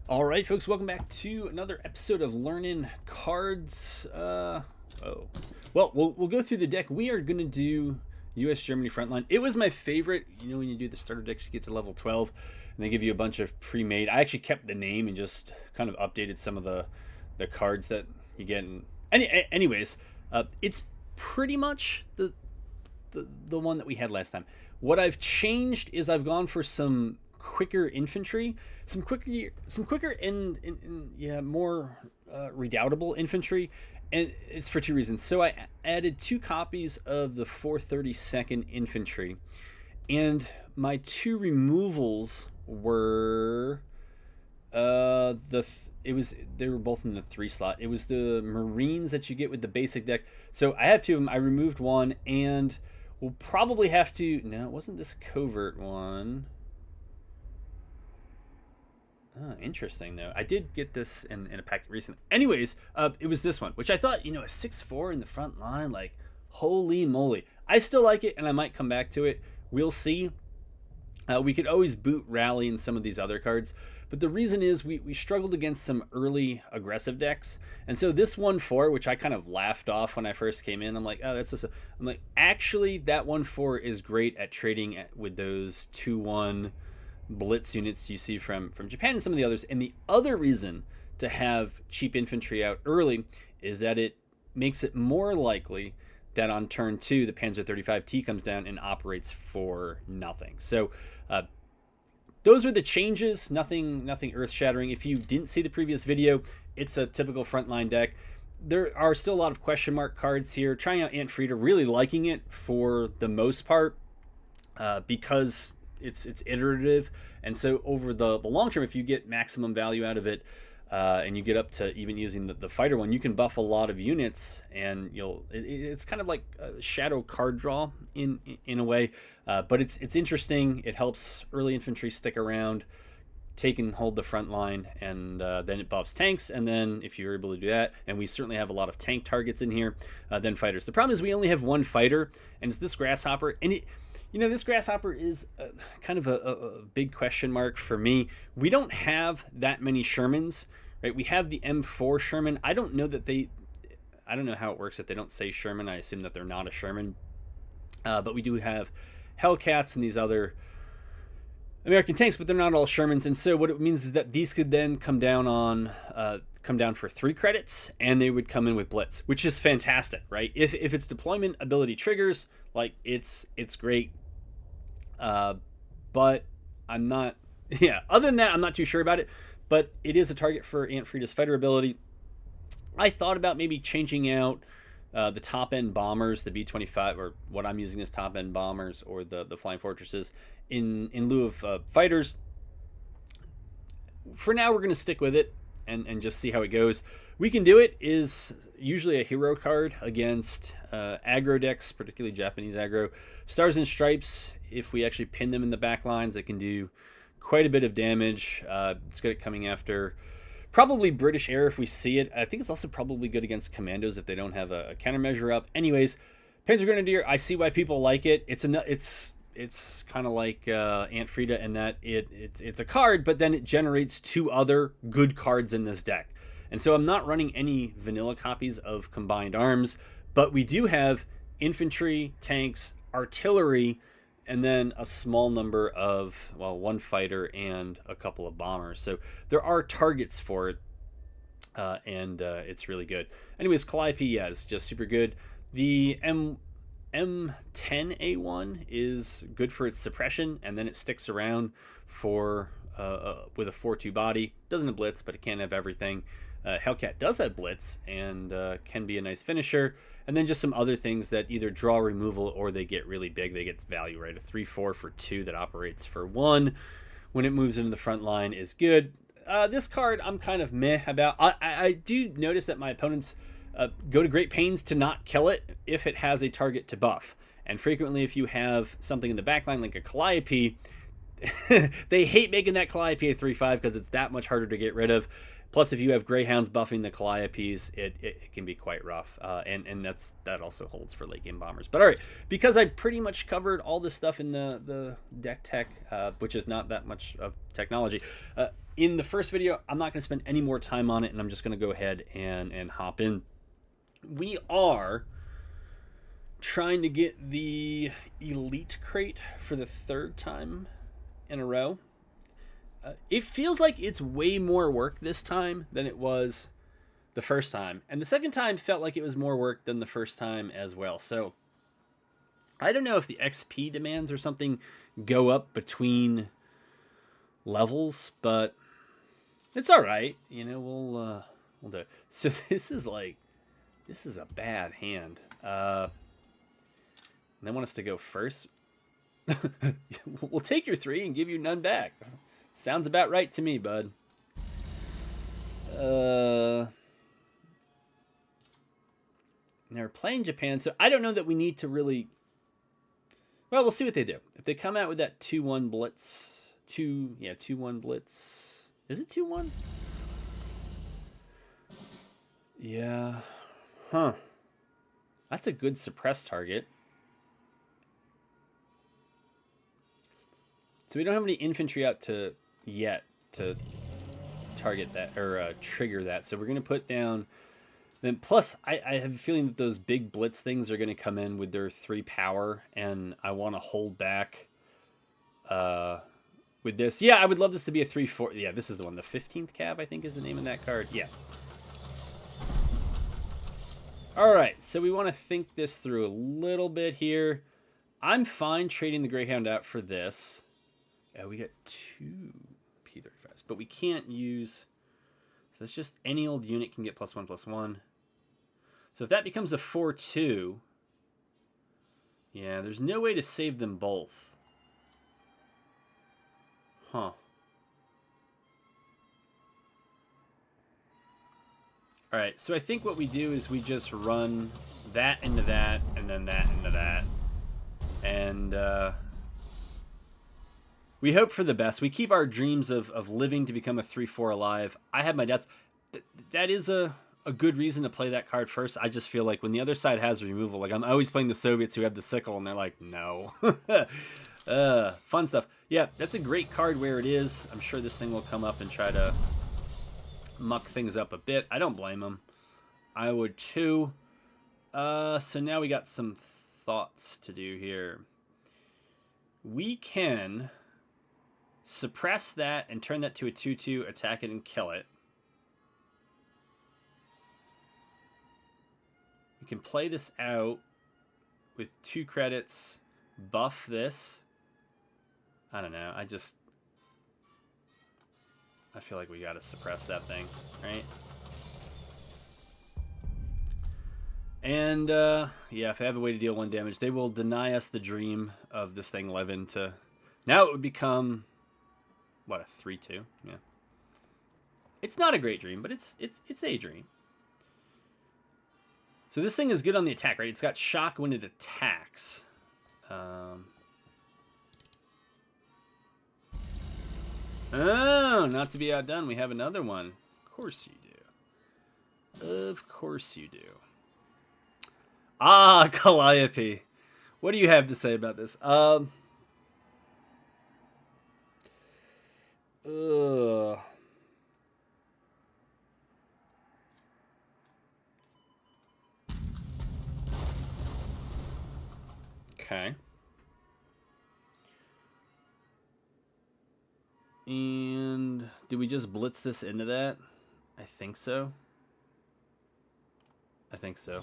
All right, folks, welcome back to another episode of Learnin Cards. We'll go through the deck. We are going to do US-Germany Frontline. It was my favorite. You know, when you do the starter decks, you get to level 12, and they give you a bunch of pre-made. I actually kept the name and just kind of updated some of the cards that you get. Anyways, it's pretty much the one that we had last time. What I've changed is I've gone for some quicker infantry, some quicker and yeah, more redoubtable infantry, and it's for two reasons. So I added 2 copies of the 432nd infantry, and my 2 removals were they were both in the 3 slot. It was the Marines that you get with the basic deck. So I have 2 of them. I removed one, and we'll probably have to. No, it wasn't this covert one. Oh, interesting, though. I did get this in a packet recently. Anyways, it was this one, which I thought, a 6/4 in the front line, like, holy moly. I still like it, and I might come back to it. We'll see. We could always boot Rally in some of these other cards, but the reason is we struggled against some early aggressive decks, and so this 1/4, which I kind of laughed off when I first came in, I'm like, oh, that's just I'm like, actually, that 1/4 is great at trading with those 2/1 blitz units you see from Japan and some of the others. And the other reason to have cheap infantry out early is that it makes it more likely that on turn 2 the Panzer 35T comes down and operates for nothing. So those are the changes. Nothing earth-shattering. If you didn't see the previous video, it's a typical frontline deck. There are still a lot of question mark cards here. Trying out Aunt Frida, really liking it for the most part, because it's iterative, and so over the long term, if you get maximum value out of it, and you get up to even using the fighter one, you can buff a lot of units, and it's kind of like a shadow card draw in a way, but it's interesting. It helps early infantry stick around, take and hold the front line, and then it buffs tanks, and then if you're able to do that, and we certainly have a lot of tank targets in here, then fighters. The problem is we only have one fighter, and it's this grasshopper, and this grasshopper is kind of a big question mark for me. We don't have that many Shermans, right? We have the M4 Sherman. I don't know how it works if they don't say Sherman. I assume that they're not a Sherman. But we do have Hellcats and these other American tanks, but they're not all Shermans. And so what it means is that these could then come down for 3 credits, and they would come in with Blitz, which is fantastic, right? If it's deployment ability triggers, like it's great. But I'm not, other than that, I'm not too sure about it, but it is a target for Aunt Frida's fighter ability. I thought about maybe changing out the top end bombers, the B-25, or what I'm using as top end bombers, or the Flying Fortresses in lieu of fighters. For now, we're going to stick with it and just see how it goes. We Can Do It is usually a hero card against aggro decks, particularly Japanese aggro. Stars and Stripes, if we actually pin them in the back lines, it can do quite a bit of damage. It's good at coming after probably British Air if we see it. I think it's also probably good against commandos if they don't have a countermeasure up. Anyways, Panzer Grenadier, I see why people like it. It's kind of like Aunt Frida in that it's a card, but then it generates 2 other good cards in this deck. And so I'm not running any vanilla copies of Combined Arms, but we do have infantry, tanks, artillery, and then a small number of, 1 fighter and a couple of bombers. So there are targets for it, and it's really good. Anyways, Calliope, it's just super good. The M10A1 is good for its suppression, and then it sticks around for with a 4-2 body. Doesn't have Blitz, but it can't have everything. Hellcat does have Blitz and can be a nice finisher. And then just some other things that either draw removal or they get really big. They get value, right? A 3/4 for 2 that operates for 1 when it moves into the front line is good. This card I'm kind of meh about. I do notice that my opponents go to great pains to not kill it if it has a target to buff. And frequently if you have something in the backline like a Calliope, they hate making that Calliope a 3/5 because it's that much harder to get rid of. Plus, if you have Greyhounds buffing the Calliopes, it can be quite rough. And that also holds for late game bombers. But all right, because I pretty much covered all this stuff in the deck tech, which is not that much of technology, in the first video, I'm not going to spend any more time on it, and I'm just going to go ahead and hop in. We are trying to get the Elite Crate for the 3rd time in a row. It feels like it's way more work this time than it was the first time. And the second time felt like it was more work than the first time as well. So I don't know if the XP demands or something go up between levels, but it's all right. You know, we'll do it. So this is a bad hand. They want us to go first. We'll take your 3 and give you none back. Sounds about right to me, bud. They're playing Japan, so I don't know that we need to really... Well, we'll see what they do. If they come out with that 2-1 blitz... 2-1 blitz... Is it 2-1? Yeah. Huh. That's a good suppress target. So we don't have any infantry out yet to target that or trigger that. So we're going to put down... Then plus, I have a feeling that those big blitz things are going to come in with their 3 power, and I want to hold back with this. Yeah, I would love this to be a 3-4. Yeah, this is the one. The 15th Cav, I think, is the name of that card. Yeah. All right, so we want to think this through a little bit here. I'm fine trading the Greyhound out for this. We got 2 P35s, but we can't use... So it's just any old unit can get +1/+1. So if that becomes a 4-2, yeah, there's no way to save them both. Huh. All right, so I think what we do is we just run that into that, and then that into that. And we hope for the best. We keep our dreams of living to become a 3-4 alive. I have my doubts. That is a good reason to play that card first. I just feel like when the other side has removal, like I'm always playing the Soviets who have the sickle, and they're like, no. Fun stuff. Yeah, that's a great card where it is. I'm sure this thing will come up and try to muck things up a bit. I don't blame them. I would too. So now we got some thoughts to do here. We can suppress that and turn that to a 2-2, attack it and kill it. We can play this out with 2 credits, buff this. I don't know. I feel like we gotta suppress that thing, right? And yeah, if they have a way to deal 1 damage, they will deny us the dream of this thing living to... Now it would become, what, a 3-2? Yeah. It's not a great dream, but it's a dream. So this thing is good on the attack, right? It's got shock when it attacks. Oh, not to be outdone, we have another one. Of course you do. Of course you do. Ah, Calliope. What do you have to say about this? Okay. And do we just blitz this into that? I think so. I think so.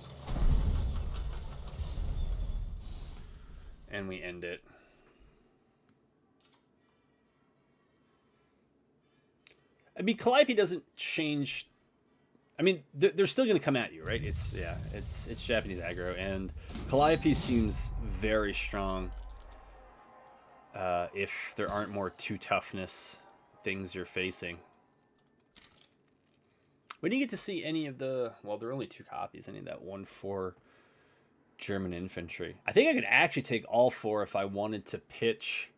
And we end it. I mean, Calliope doesn't change. I mean, they're still going to come at you, right? It's Japanese aggro, and Calliope seems very strong. If there aren't more 2 toughness things you're facing. We didn't get to see any of the... Well, there are only 2 copies. Any of that 1-4 German infantry. I think I could actually take all 4 if I wanted to pitch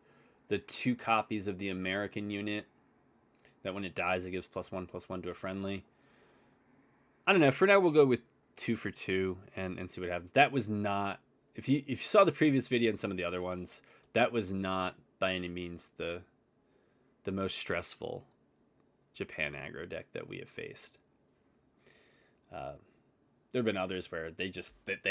the 2 copies of the American unit. That when it dies, it gives +1/+1 to a friendly. I don't know. For now, we'll go with 2 for 2 and see what happens. That was not... If you saw the previous video and some of the other ones, that was not by any means the most stressful Japan aggro deck that we have faced. There have been others where they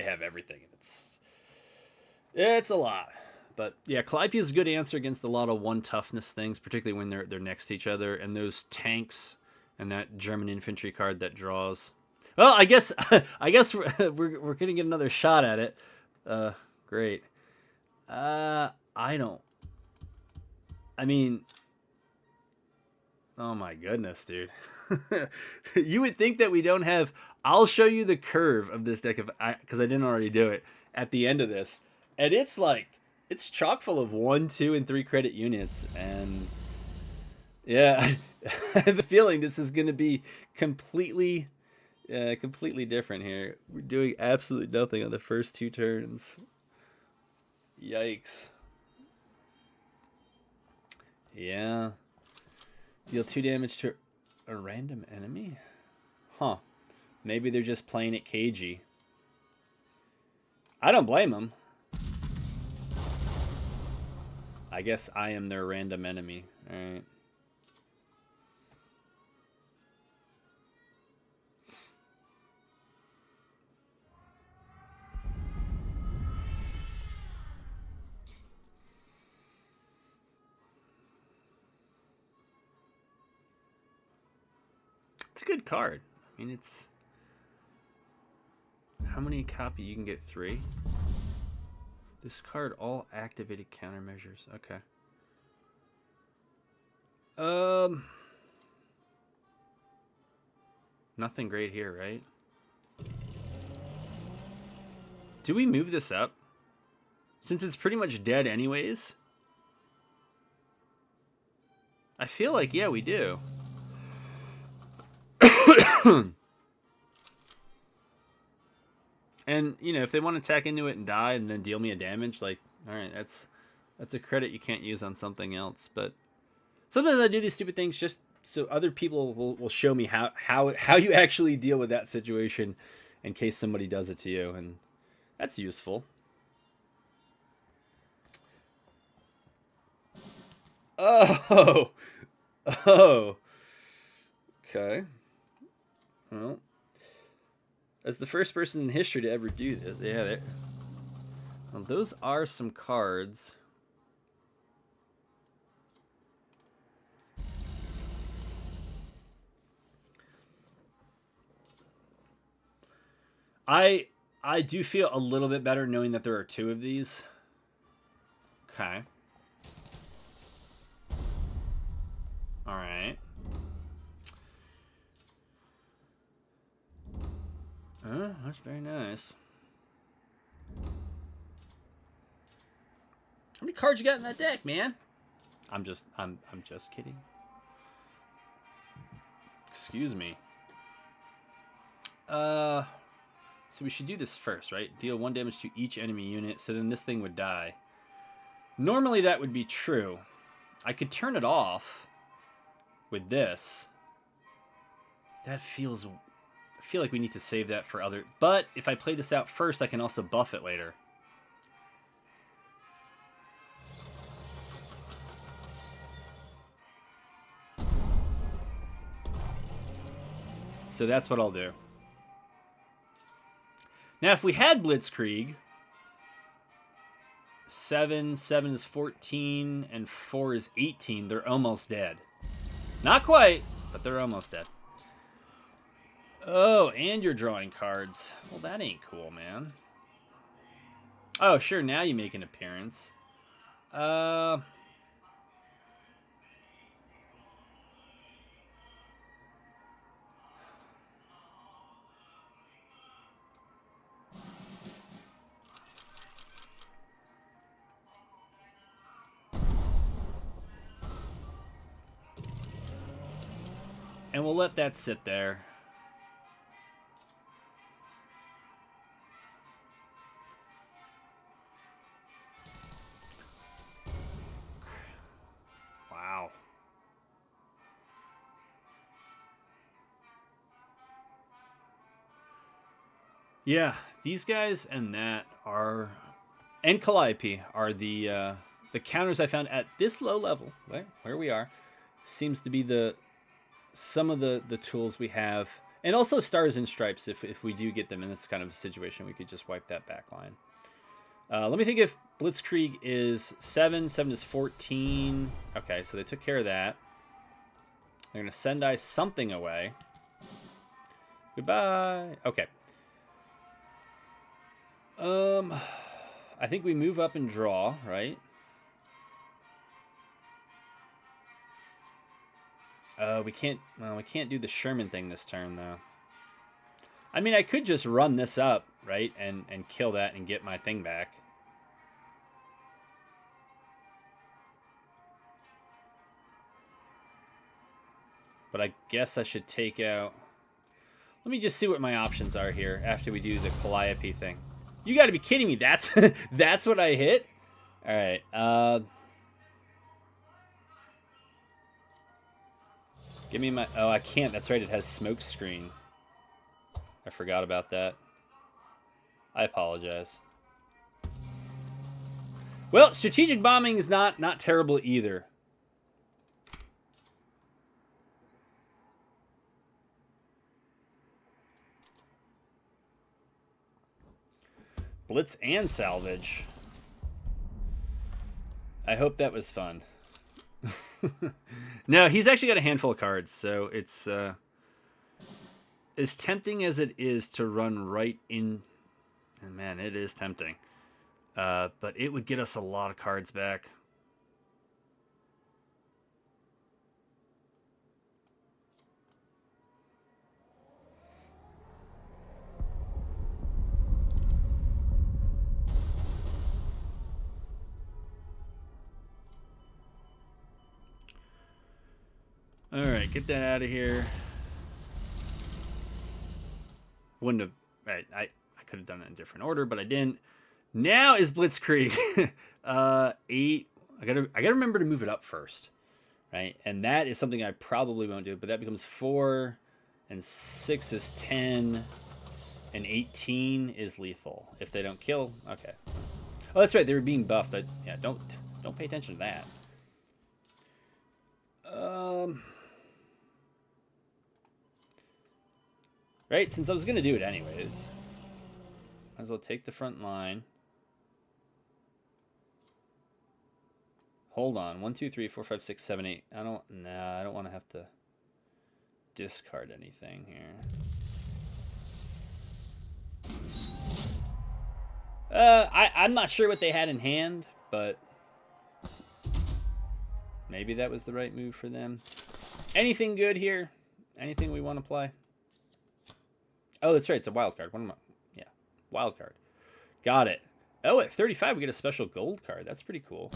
have everything. It's a lot. But yeah, Calliope is a good answer against a lot of one toughness things, particularly when they're next to each other, and those tanks and that German infantry card that draws. Well, I guess we're gonna get another shot at it. Great. I don't. I mean, oh my goodness, dude. You would think that we don't have. I'll show you the curve of this deck because I didn't already do it at the end of this, and it's chock full of 1, 2, and 3 credit units, and yeah, I have a feeling this is going to be completely different here. We're doing absolutely nothing on the first 2 turns. Yikes. Yeah. Deal 2 damage to a random enemy? Huh. Maybe they're just playing it cagey. I don't blame them. I guess I am their random enemy. Alright. It's a good card. I mean, it's... How many copy? You can get 3? Discard all activated countermeasures. Okay. Nothing great here, right? Do we move this up? Since it's pretty much dead anyways? I feel like, yeah, we do. And, you know, if they want to attack into it and die and then deal me a damage, like, all right, that's a credit you can't use on something else. But sometimes I do these stupid things just so other people will show me how you actually deal with that situation in case somebody does it to you, and that's useful. Oh, oh, okay. Well, as the first person in history to ever do this, yeah. Well, those are some cards. I do feel a little bit better knowing that there are 2 of these. Okay. All right. That's very nice. How many cards you got in that deck, man? I'm just kidding. Excuse me. So we should do this first, right? Deal 1 damage to each enemy unit, so then this thing would die. Normally that would be true. I could turn it off with this. That feels... I feel like we need to save that for other... But if I play this out first, I can also buff it later. So that's what I'll do. Now, if we had Blitzkrieg, 7 is 14, and 4 is 18, they're almost dead. Not quite, but they're almost dead. Oh, and you're drawing cards. Well, that ain't cool, man. Oh, sure, now you make an appearance. And we'll let that sit there. Wow. Yeah, these guys and that are, and Calliope are the counters I found at this low level, where we are, seems to be the some of the tools we have, and also stars and stripes if we do get them in this kind of situation, we could just wipe that back line. Let me think if Blitzkrieg is 7. 7 is 14. Okay, so they took care of that. They're going to Sendai something away. Goodbye. Okay. I think we move up and draw, right? We can't do the Sherman thing this turn, though. I mean, I could just run this up, right? And kill that and get my thing back. But I guess I should take out... Let me just see what my options are here after we do the Calliope thing. You got to be kidding me. That's that's what I hit? All right. Give me my... Oh, I can't. That's right. It has smoke screen. I forgot about that. I apologize. Well, strategic bombing is not terrible either. Blitz and salvage. I hope that was fun. No, he's actually got a handful of cards, so it's as tempting as it is to run right in. And man, it is tempting. But it would get us a lot of cards back. All right, get that out of here. Wouldn't have. Right, I could have done it in a different order, but I didn't. Now is Blitzkrieg. 8. I gotta remember to move it up first, right? And that is something I probably won't do. But that becomes 4, and 6 is 10, and 18 is lethal if they don't kill. Okay. Oh, that's right. They were being buffed. Yeah, don't pay attention to that. Right, since I was going to do it anyways. Might as well take the front line. Hold on. 1, 2, 3, 4, 5, 6, 7, 8. I don't want to have to discard anything here. I'm not sure what they had in hand, but maybe that was the right move for them. Anything good here? Anything we want to play? Oh, that's right. It's a wild card. What am I? Yeah, wild card. Got it. Oh, at 35, we get a special gold card. That's pretty cool.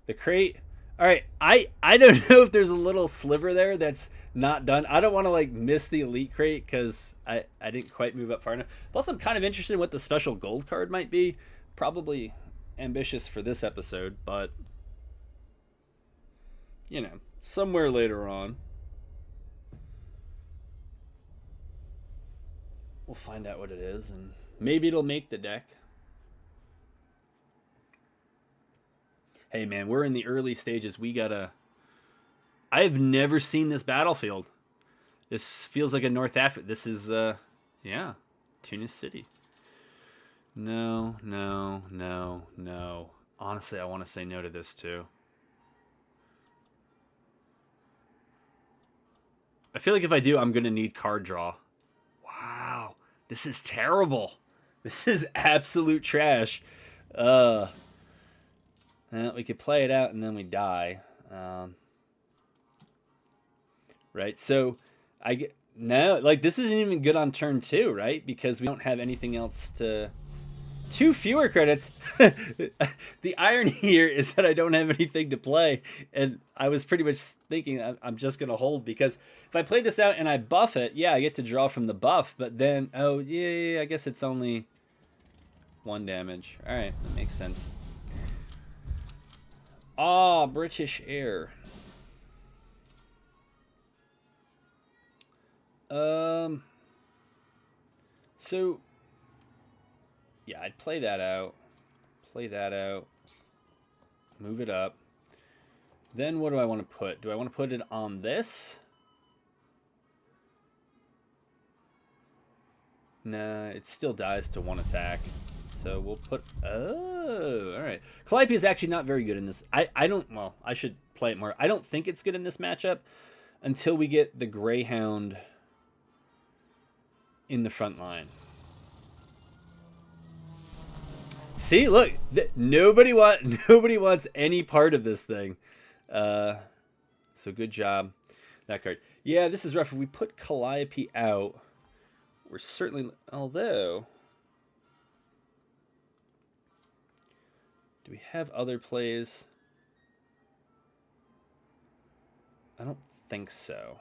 The crate. All right. I don't know if there's a little sliver there that's not done. I don't want to like miss the elite crate because I didn't quite move up far enough. Plus, I'm kind of interested in what the special gold card might be. Probably ambitious for this episode, but you know, somewhere later on. We'll find out what it is, and maybe it'll make the deck. Hey, man, we're in the early stages. We gotta... I've never seen this battlefield. This feels like a North Africa... This is, yeah, Tunis City. No. Honestly, I want to say no to this, too. I feel like if I do, I'm going to need card draw. Wow. This is terrible. This is absolute trash. Well, we could play it out and then we die. Right? So, no, like, this isn't even good on turn 2, right? Because we don't have anything else to... 2 fewer credits. The irony here is that I don't have anything to play, and I was pretty much thinking I'm just going to hold, because if I play this out and I buff it, yeah, I get to draw from the buff, but then, oh, yeah, I guess it's only 1 damage. All right, that makes sense. Ah, British Air. So... yeah, I'd play that out, move it up. Then what do I want to put? Do I want to put it on this? Nah, it still dies to one attack. So we'll put... Oh, all right. Calliope is actually not very good in this. I don't... Well, I should play it more. I don't think it's good in this matchup until we get the Greyhound in the front line. See, look, nobody wants any part of this thing. So good job, that card. Yeah, this is rough. If we put Calliope out, we're certainly... Although, do we have other plays? I don't think so.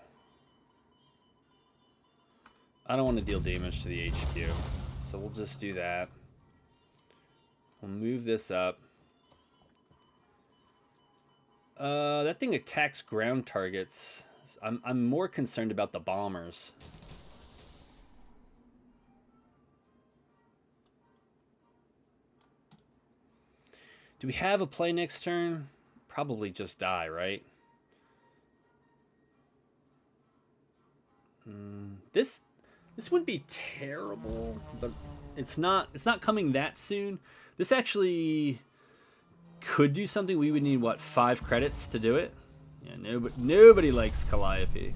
I don't want to deal damage to the HQ, so we'll just do that. We'll move this up. That thing attacks ground targets. I'm more concerned about the bombers. Do we have a play next turn? Probably just die, right? This wouldn't be terrible, but it's not coming that soon. This actually could do something. We would need, what, 5 credits to do it? Yeah, nobody likes Calliope.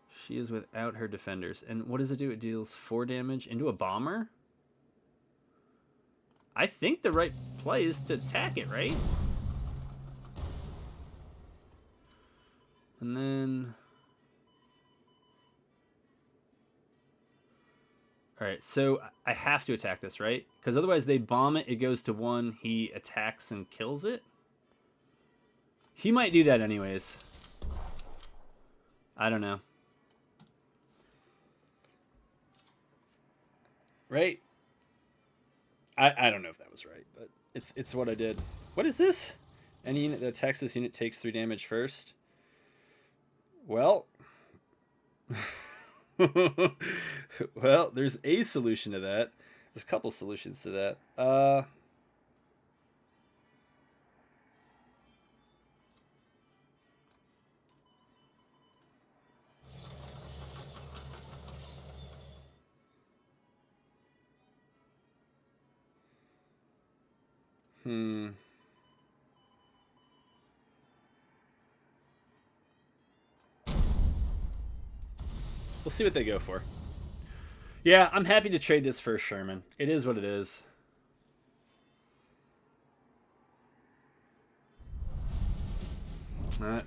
She is without her defenders. And what does it do? It deals 4 damage into a bomber? I think the right play is to attack it, right? And then... Alright, so I have to attack this, right? Because otherwise they bomb it, it goes to 1, he attacks and kills it? He might do that anyways. I don't know. Right? I don't know if that was right, but it's what I did. What is this? Any unit that attacks this unit takes 3 damage first. Well... Well, there's a solution to that. There's a couple solutions to that. We'll see what they go for. Yeah, I'm happy to trade this for a Sherman. It is what it is.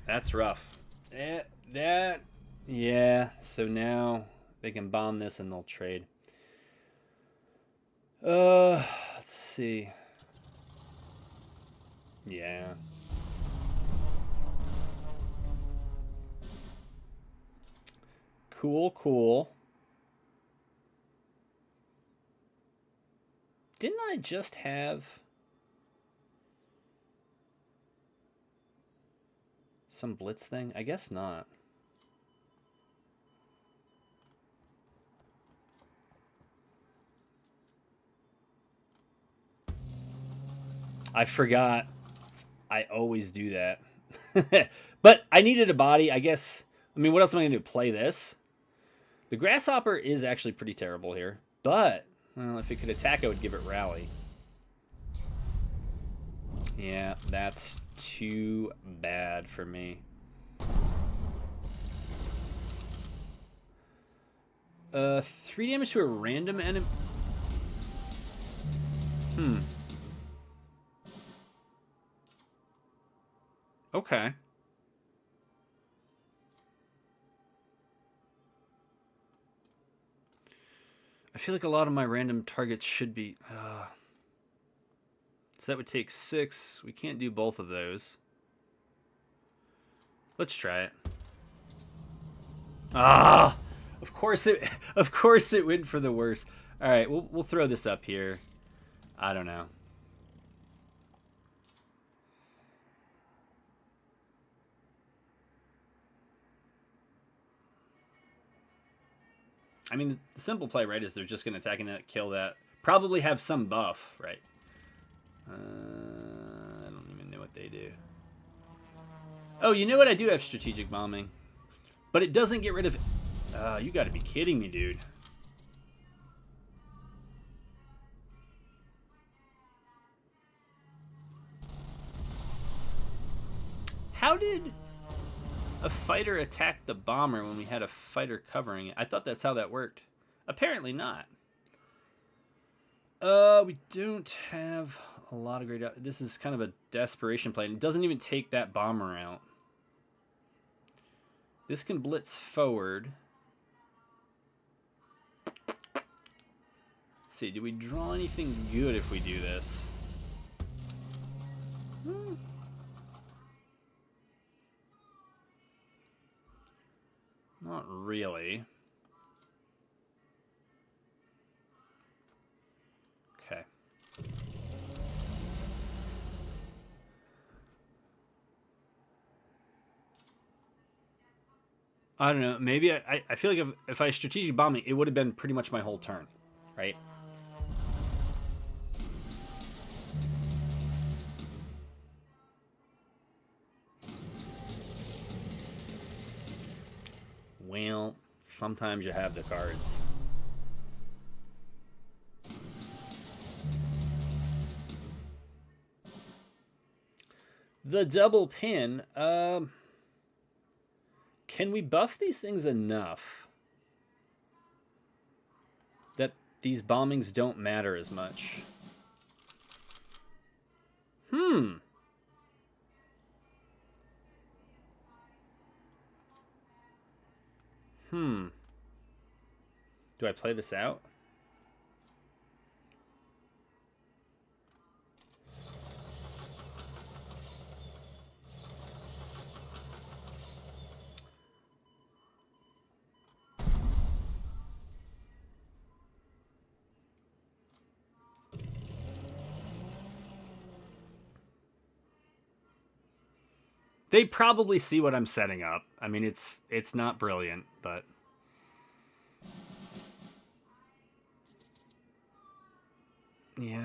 That's rough. Yeah, so now they can bomb this and they'll trade. Let's see. Yeah. Cool, cool. Didn't I just have some blitz thing? I guess not. I forgot. I always do that. But I needed a body, I guess. I mean, what else am I going to do? Play this? The Grasshopper is actually pretty terrible here. But, well, if it could attack, I would give it Rally. Yeah, that's too bad for me. 3 damage to a random enemy. Okay. I feel like a lot of my random targets should be... So that would take 6. We can't do both of those. Let's try it. Of course it went for the worst. All right, we'll throw this up here. I don't know. I mean, the simple play, right, is they're just going to attack and kill that. Probably have some buff, right? I don't even know what they do. Oh, you know what? I do have strategic bombing. But it doesn't get rid of You gotta be kidding me, dude. How did a fighter attack the bomber when we had a fighter covering it? I thought that's how that worked. Apparently not. We don't have a lot of great... This is kind of a desperation play. And it doesn't even take that bomber out. This can blitz forward. Let's see, do we draw anything good if we do this? Not really. Okay. I don't know. Maybe I feel like if I strategic bombing, it would have been pretty much my whole turn, right? Well, sometimes you have the cards. The double pin. Can we buff these things enough that these bombings don't matter as much? Do I play this out? They probably see what I'm setting up. I mean, it's not brilliant, but... Yeah.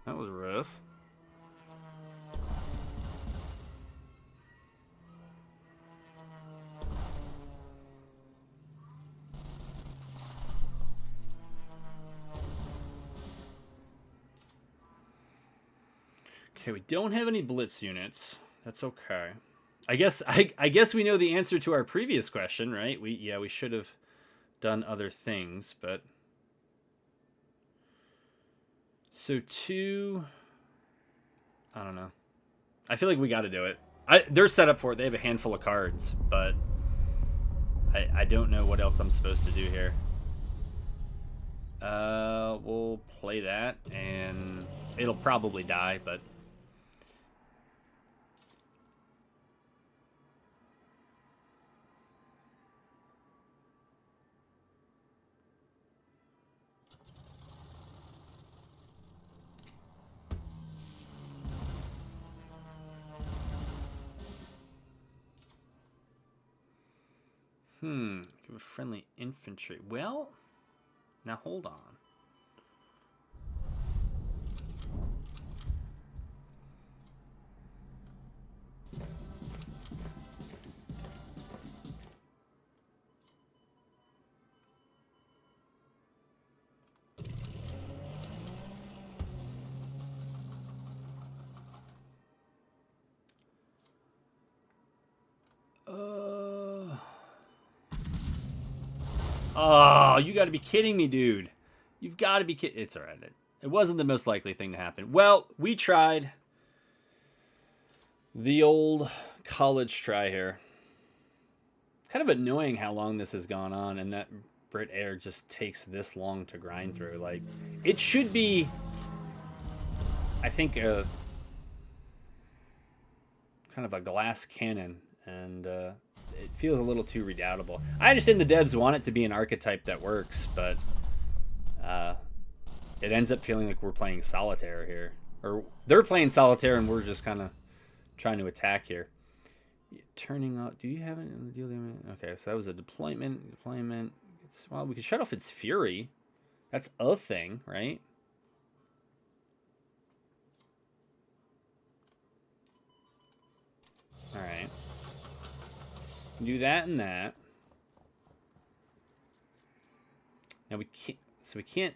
That was rough. Okay, we don't have any blitz units. That's okay. I guess we know the answer to our previous question, right? We should have done other things, but so two. I don't know. I feel like we got to do it. They're set up for it. They have a handful of cards, but I don't know what else I'm supposed to do here. We'll play that, and it'll probably die, but. Give a friendly infantry. Well, now hold on. Oh, you got to be kidding me, dude. You've got to be kidding. It's all right. It wasn't the most likely thing to happen. Well, we tried. The old college try here. It's kind of annoying how long this has gone on and that Brit Air just takes this long to grind through. Like, it should be, I think, kind of a glass cannon, and it feels a little too redoubtable. I understand the devs want it to be an archetype that works, but it ends up feeling like we're playing solitaire here. Or they're playing solitaire and we're just kind of trying to attack here. Turning off... Do you have it in the deal? Okay, so that was a deployment. Well, we could shut off its fury. That's a thing, right? Alright. Do that and that. Now we can't. So we can't.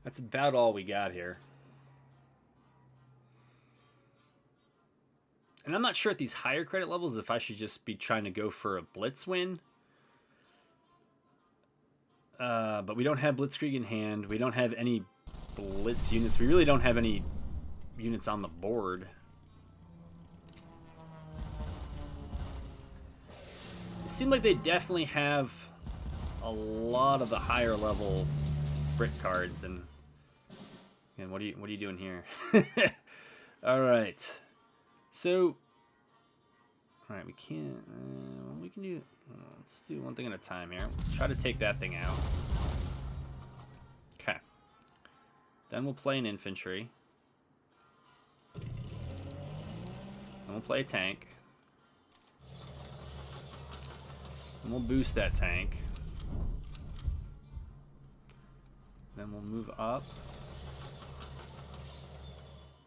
That's about all we got here. And I'm not sure at these higher credit levels if I should just be trying to go for a blitz win. But we don't have Blitzkrieg in hand. We don't have any blitz units. We really don't have any units on the board. It seemed like they definitely have a lot of the higher level Brit cards. And what are you doing here? All right. So, all right, we can't. We can do. Let's do one thing at a time here. Try to take that thing out. Okay. Then we'll play an infantry. Then we'll play a tank. And we'll boost that tank. Then we'll move up.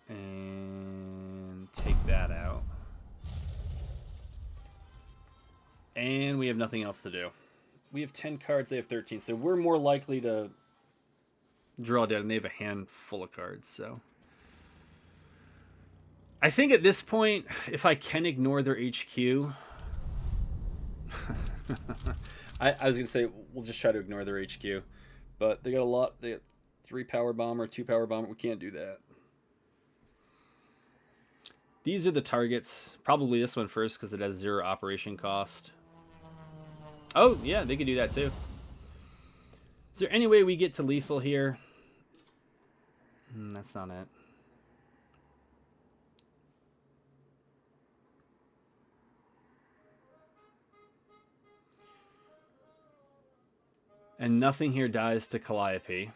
And take that out. And we have nothing else to do. We have 10 cards, they have 13. So we're more likely to draw dead, and they have a hand full of cards. So I think at this point, if I can ignore their HQ... I was going to say, we'll just try to ignore their HQ. But they got a lot. They got 3 power bomber, 2 power bomber. We can't do that. These are the targets. Probably this one first because it has 0 operation cost. Oh, yeah, they could do that too. Is there any way we get to lethal here? That's not it. And nothing here dies to Calliope.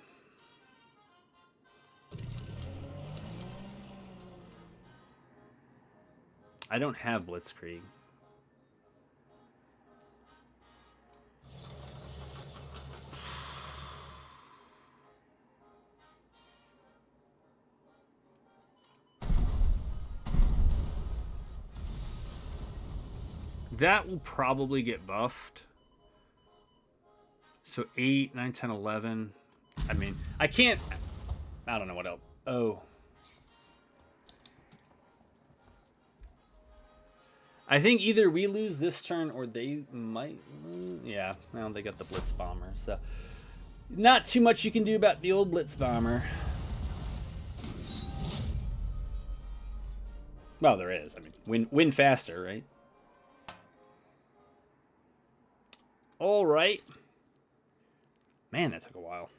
I don't have Blitzkrieg. That will probably get buffed. So 8, 9, 10, 11. I mean, I can't... I don't know what else. Oh. I think either we lose this turn or they might... Yeah, well, they got the Blitz Bomber. So not too much you can do about the old Blitz Bomber. Well, there is. I mean, win faster, right? All right. Man, that took a while.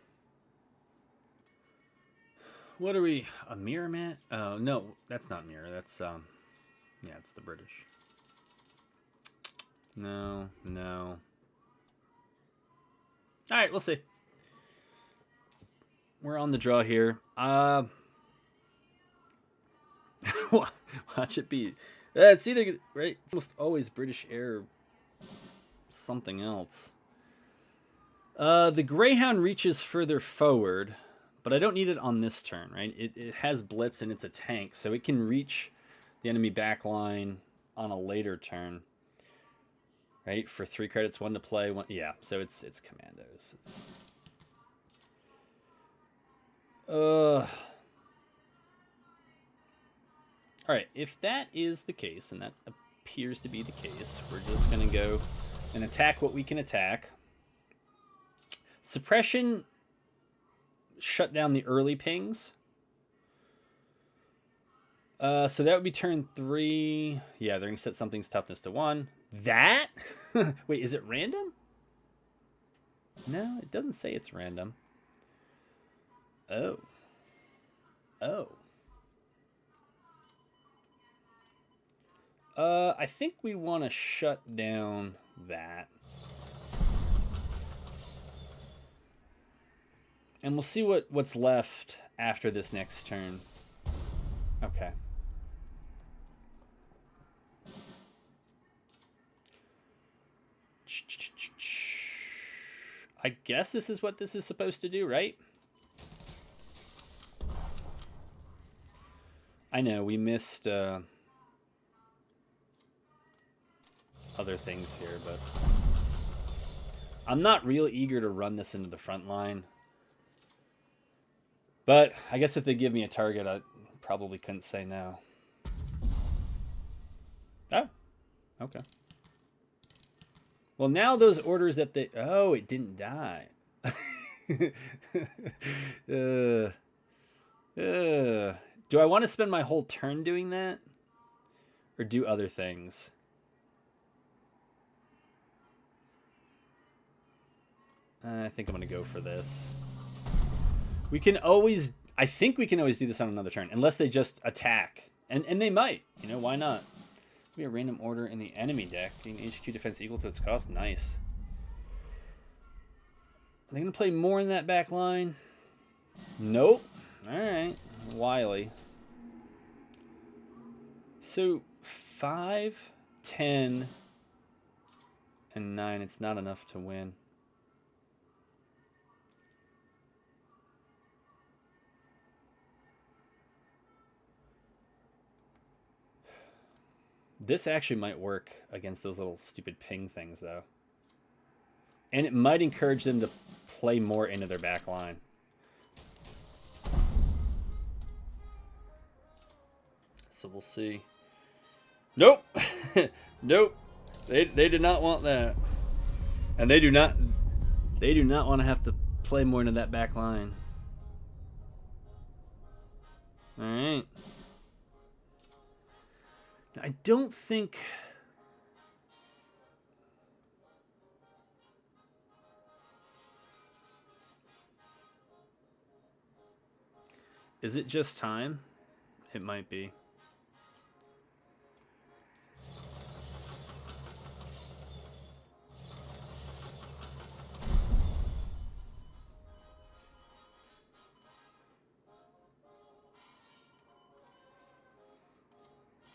What are we? A mirror mat? Oh, no, that's not mirror. That's, yeah, it's the British. No. All right, we'll see. We're on the draw here. Watch it be. It's either, right? It's almost always British Air or something else. The Greyhound reaches further forward, but I don't need it on this turn, right? It has Blitz and it's a tank, so it can reach the enemy back line on a later turn. Right? For 3 credits, 1 to play, 1... Yeah, so it's commandos. It's... Alright, if that is the case, and that appears to be the case, we're just going to go and attack what we can attack. Suppression shut down the early pings. So that would be turn 3. Yeah, they're going to set something's toughness to 1. That? Wait, is it random? No, it doesn't say it's random. Oh. I think we want to shut down that. And we'll see what's left after this next turn. Okay. I guess this is what this is supposed to do, right? I know we missed other things here, but I'm not real eager to run this into the front line. But I guess if they give me a target, I probably couldn't say no. Oh, okay. Well, now those orders that they... Oh, it didn't die. Do I want to spend my whole turn doing that? Or do other things? I think I'm going to go for this. We can always... I think we can always do this on another turn. Unless they just attack. And they might. You know, why not? Be a random order in the enemy deck. Gain HQ defense equal to its cost. Nice. Are they going to play more in that back line? Nope. Alright. Wily. So, 5, 10, and 9. It's not enough to win. This actually might work against those little stupid ping things, though. And it might encourage them to play more into their back line. So we'll see. Nope. Nope. They did not want that. And they do not want to have to play more into that back line. All right. I don't think... Is it just time? It might be.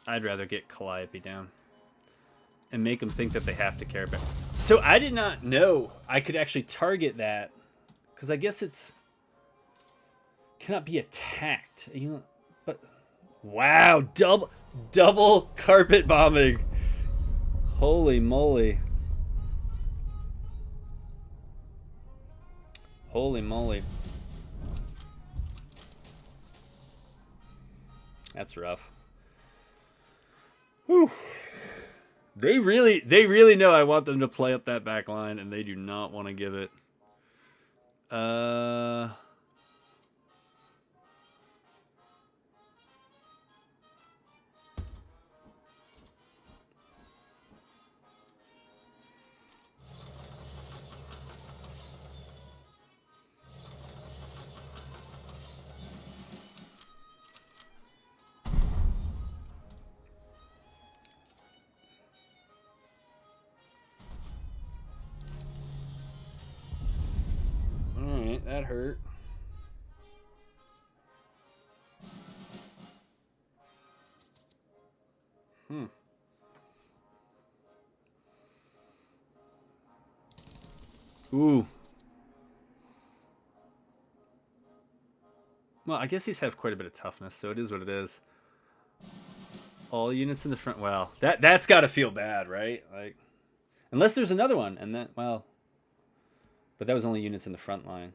I'd rather get Calliope down and make them think that they have to care about. So I did not know I could actually target that, because I guess it's cannot be attacked. You know, but wow, double carpet bombing. Holy moly. Holy moly. That's rough. Whew. They really know I want them to play up that back line, and they do not want to give it. Alright, that hurt. Ooh. Well, I guess these have quite a bit of toughness, so it is what it is. All units in the front. Well, that's got to feel bad, right? Like, unless there's another one, and that, well, but that was only units in the front line.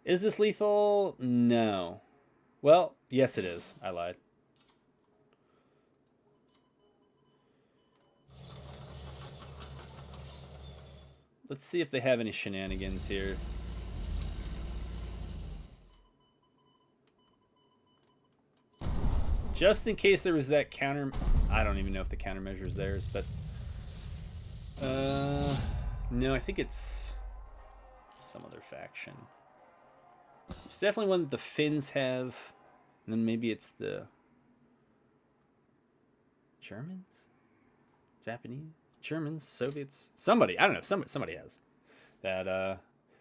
Is this lethal? No. Well, yes, it is. I lied. Let's see if they have any shenanigans here. Just in case there was that counter... I don't even know if the countermeasure is theirs, but... no, I think it's some other faction. It's definitely one that the Finns have. And then maybe it's the... Germans? Japanese? Germans? Soviets? Somebody. I don't know. Somebody has. That,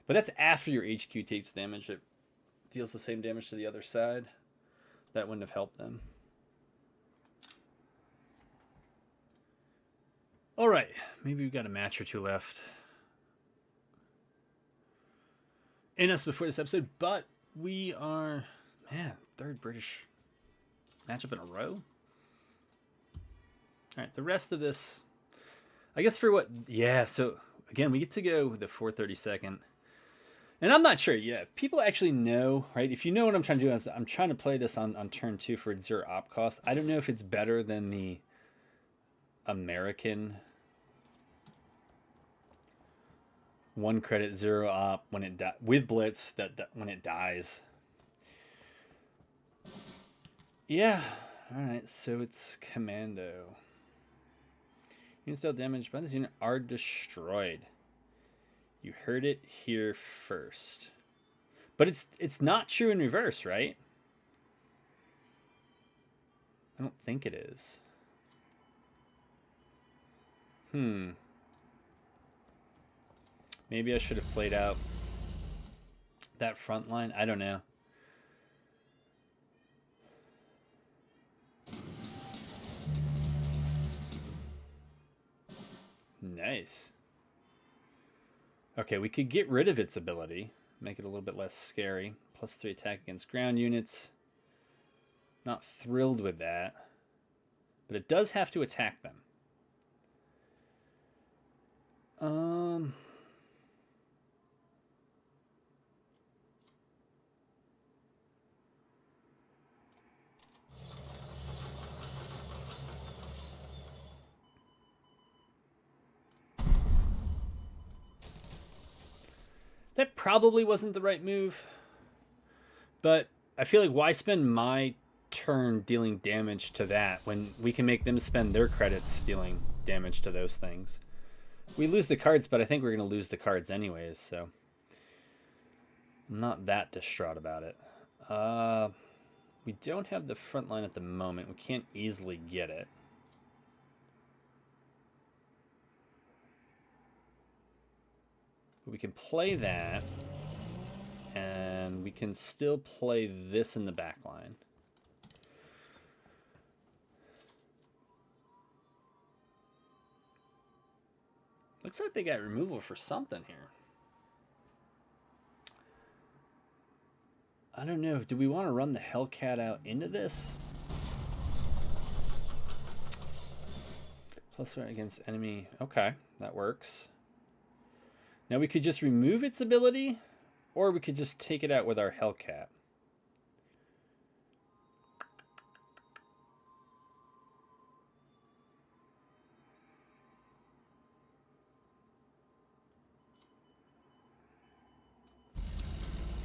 but that's after your HQ takes damage. It deals the same damage to the other side. that wouldn't have helped them. All right, maybe we've got a match or two left in us before this episode, but we are, man, third British matchup in a row. All right, the rest of this, I guess for what, yeah, so again, we get to go the 432nd. And I'm not sure, yeah, if people actually know, right? If you know what I'm trying to do, I'm trying to play this on turn 2 for 0 op cost. I don't know if it's better than the American 1 credit 0 op when it with blitz that when it dies. Yeah, all right, so it's commando. Units dealt damage by this unit are destroyed. You heard it here first. But it's not true in reverse, right? I don't think it is. Maybe I should have played out that front line. I don't know. Nice. Okay, we could get rid of its ability. Make it a little bit less scary. +3 attack against ground units. Not thrilled with that. But it does have to attack them. That probably wasn't the right move. But I feel like why spend my turn dealing damage to that when we can make them spend their credits dealing damage to those things? We lose the cards, but I think we're going to lose the cards anyways, so I'm not that distraught about it. We don't have the front line at the moment. We can't easily get it. But we can play that, and we can still play this in the back line. Looks like they got removal for something here. I don't know. Do we want to run the Hellcat out into this? +1 against enemy. Okay, that works. Now we could just remove its ability, or we could just take it out with our Hellcat.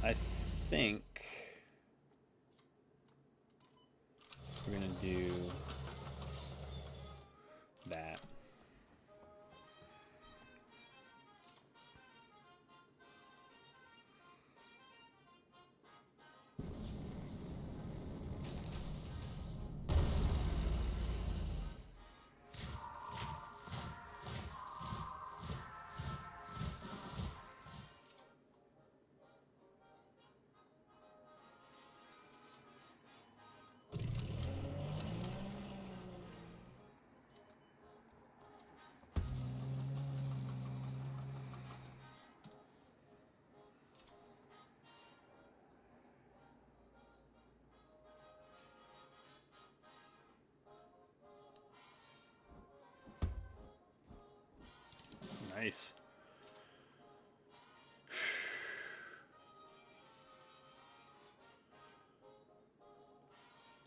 I think we're going to do that. Nice.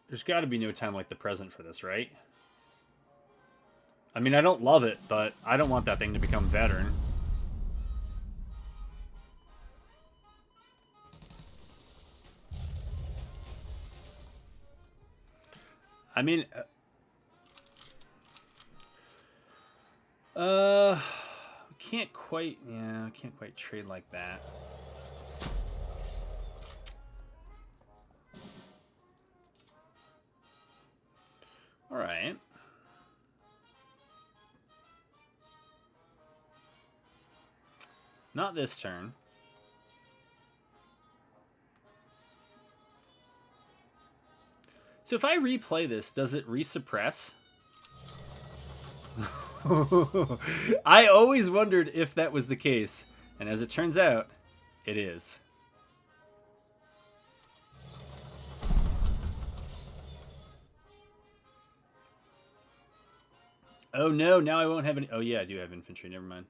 There's got to be no time like the present for this, right? I mean, I don't love it, but I don't want that thing to become veteran. I mean, can't quite, yeah, can't quite trade like that. All right. Not this turn. So if I replay this, does it resuppress? I always wondered if that was the case, and as it turns out, it is. Oh no, now I won't have any. Oh yeah, I do have infantry, never mind.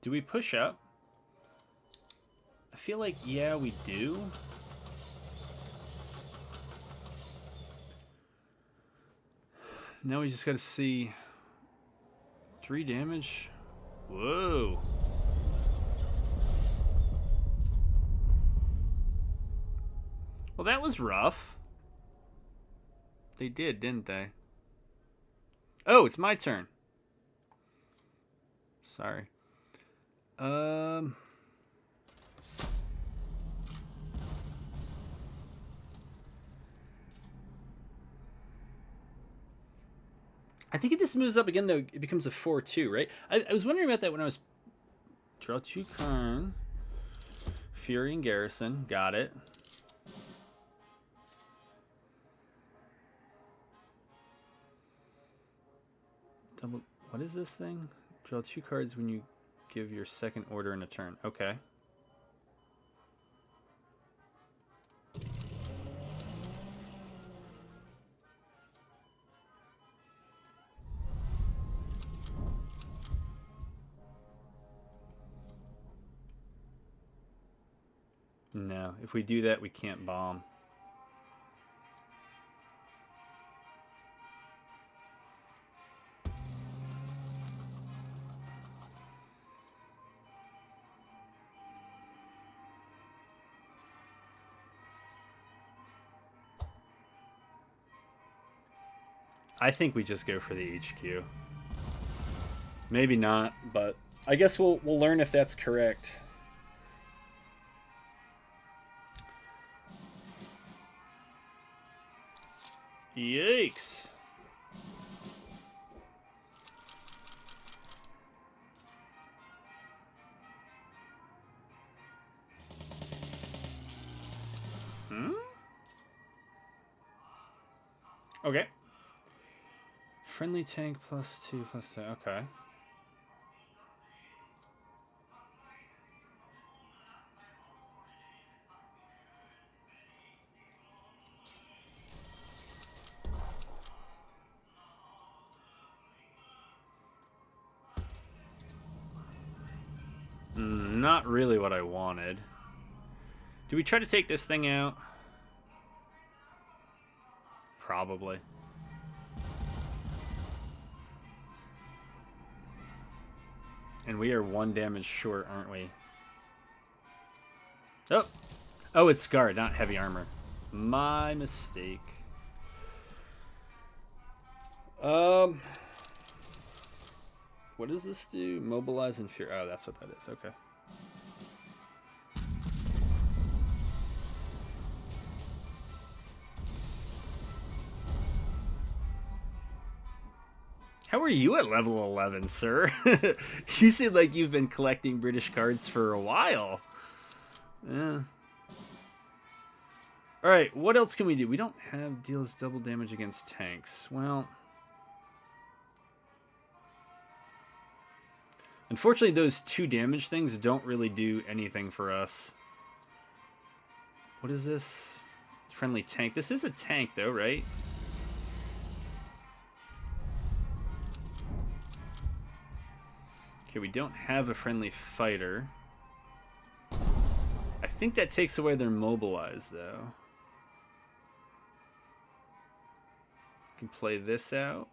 Do we push up? I feel like, yeah, we do. Now we just gotta see. 3 damage. Whoa. Well, that was rough. They did, didn't they? Oh, it's my turn. Sorry. I think if this moves up again, though, it becomes a 4-2, right? I was wondering about that when I was... Draw 2 Karn. Fury and Garrison. Got it. Double... What is this thing? Draw 2 cards when you give your second order in a turn. Okay. No, if we do that, we can't bomb. I think we just go for the HQ. Maybe not, but I guess we'll learn if that's correct. Yikes. Okay. Friendly tank +2 +2. Okay. Not really what I wanted. Do we try to take this thing out? Probably. And we are 1 damage short, aren't we? Oh! Oh, it's scarred, not heavy armor. My mistake. What does this do? Mobilize and fear. Oh, that's what that is. Okay. How are you at level 11, sir? You seem like you've been collecting British cards for a while. Yeah. Alright, what else can we do? We don't have deals double damage against tanks. Well... Unfortunately, those 2 damage things don't really do anything for us. What is this? Friendly tank. This is a tank, though, right? Okay, we don't have a friendly fighter. I think that takes away their mobilize, though. Can play this out.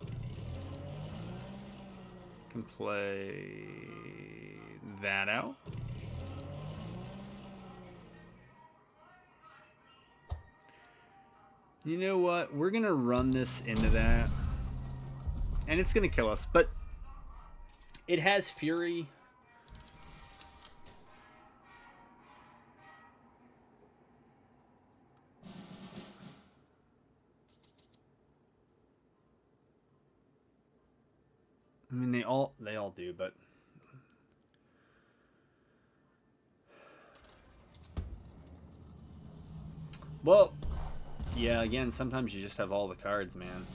Can play that out. You know what? We're gonna run this into that, and it's gonna kill us. But it has Fury. I mean, they all do, but Well, yeah, again, sometimes you just have all the cards, man.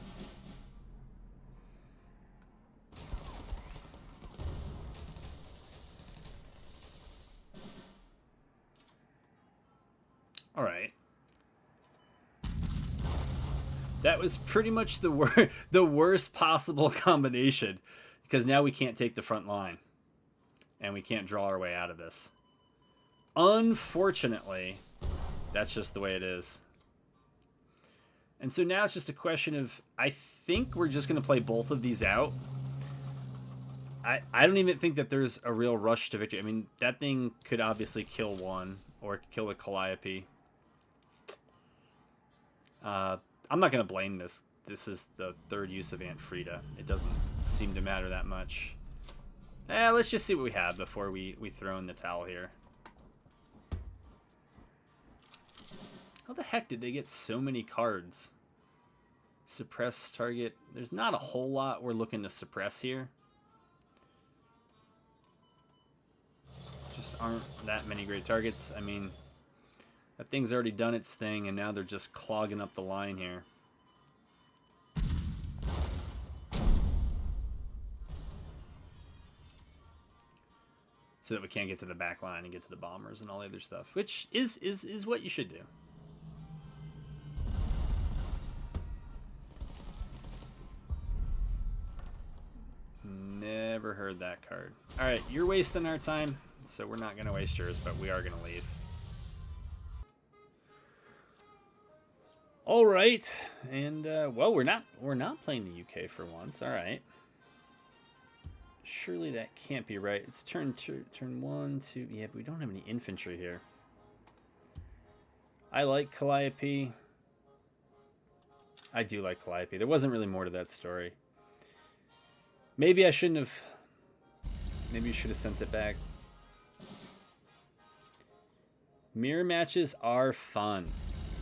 All right. That was pretty much the the worst possible combination, because now we can't take the front line and we can't draw our way out of this. Unfortunately, that's just the way it is. And so now it's just a question of, I think we're just going to play both of these out. I don't even think that there's a real rush to victory. I mean, that thing could obviously kill one or kill the Calliope. I'm not going to blame this. This is the third use of Aunt Frida. It doesn't seem to matter that much. Let's just see what we have before we throw in the towel here. How the heck did they get so many cards? Suppress target. There's not a whole lot we're looking to suppress here. Just aren't that many great targets. I mean, that thing's already done its thing, and now they're just clogging up the line here. So that we can't get to the back line and get to the bombers and all the other stuff, which is what you should do. Never heard that card. All right, you're wasting our time, so we're not going to waste yours, but we are going to leave. All right, and well, we're not playing the UK for once. All right. Surely that can't be right. It's turn 1, 2. Yeah, but we don't have any infantry here. I like Calliope. I do like Calliope. There wasn't really more to that story. Maybe I shouldn't have. Maybe you should have sent it back. Mirror matches are fun.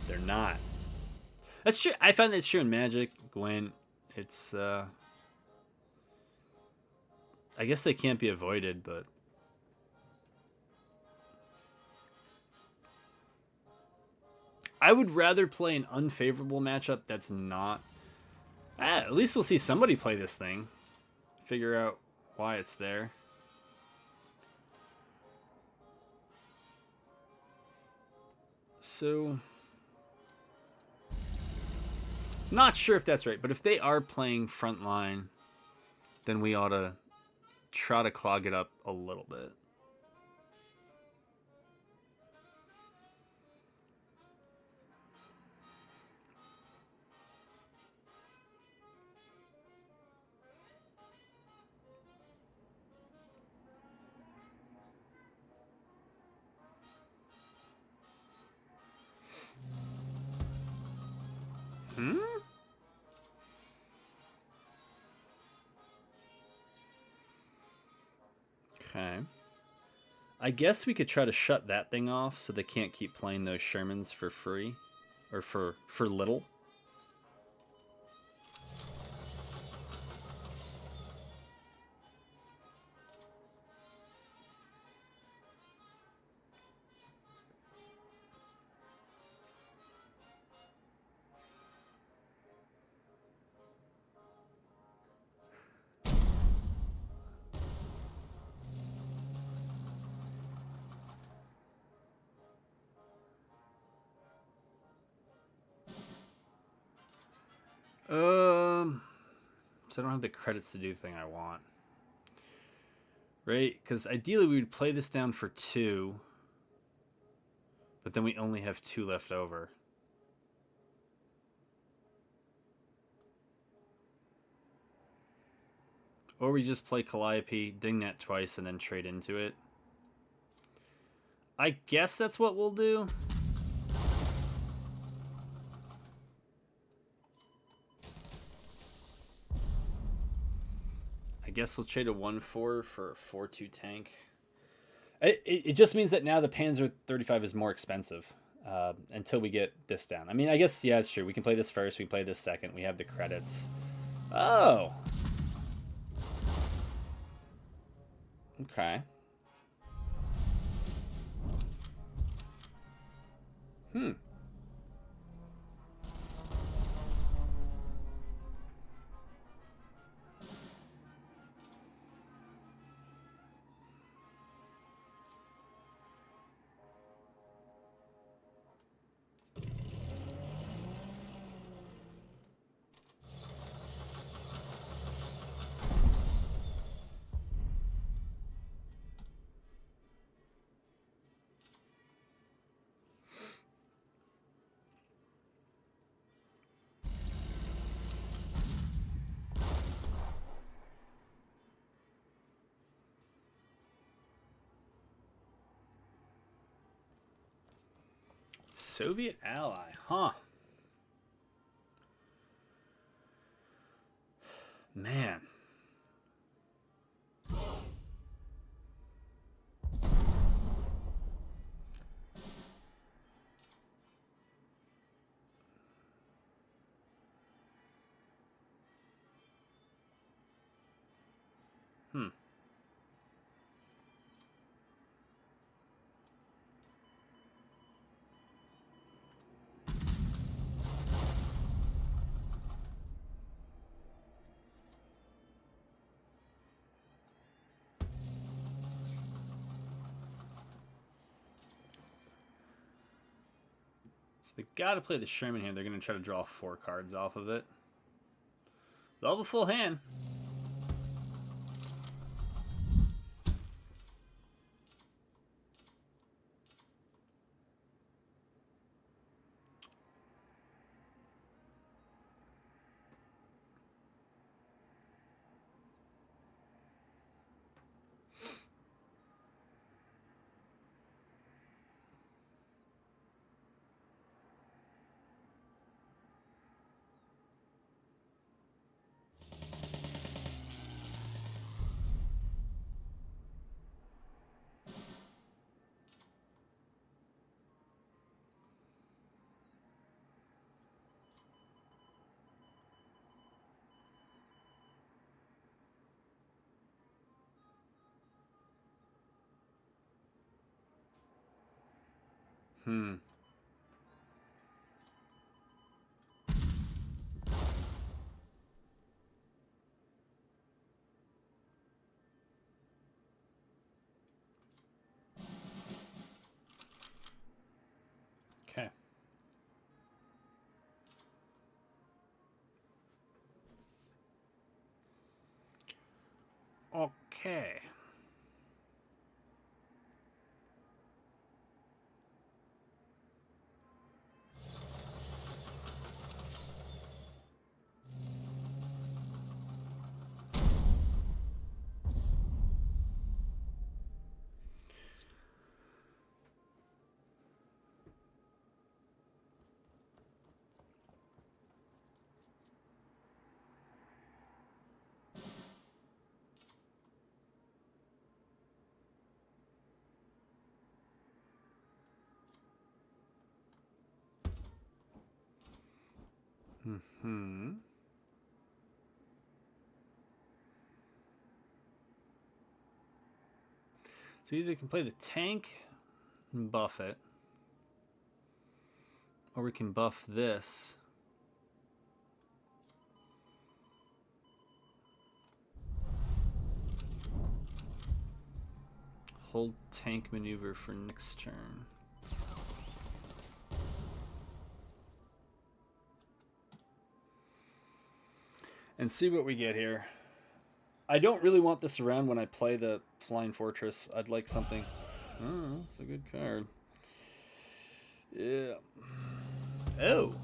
They're not. That's true. I find that's true in Magic, Gwent. It's I guess they can't be avoided, but I would rather play an unfavorable matchup that's not. At least we'll see somebody play this thing. Figure out why it's there. So, not sure if that's right, but if they are playing Frontline, then we ought to try to clog it up a little bit. Okay. I guess we could try to shut that thing off so they can't keep playing those Shermans for free. Or for little. So I don't have the credits to do the thing I want. Right? Because ideally we would play this down for 2. But then we only have 2 left over. Or we just play Calliope, ding that twice, and then trade into it. I guess that's what we'll do. I guess we'll trade a 1-4 for a 4-2 tank. It just means that now the Panzer 35 is more expensive until we get this down. I mean, I guess, yeah, it's true. We can play this first. We play this second. We have the credits. Oh. Okay. Soviet ally, huh? Man. Hmm. So they got to play the Sherman here. They're going to try to draw 4 cards off of it. They'll have a full hand. Hmm. Okay. Okay. Hmm. So either can play the tank and buff it, or we can buff this. Hold tank maneuver for next turn. And see what we get here. I don't really want this around when I play the Flying Fortress. I'd like something. Oh, that's a good card. Yeah. Oh.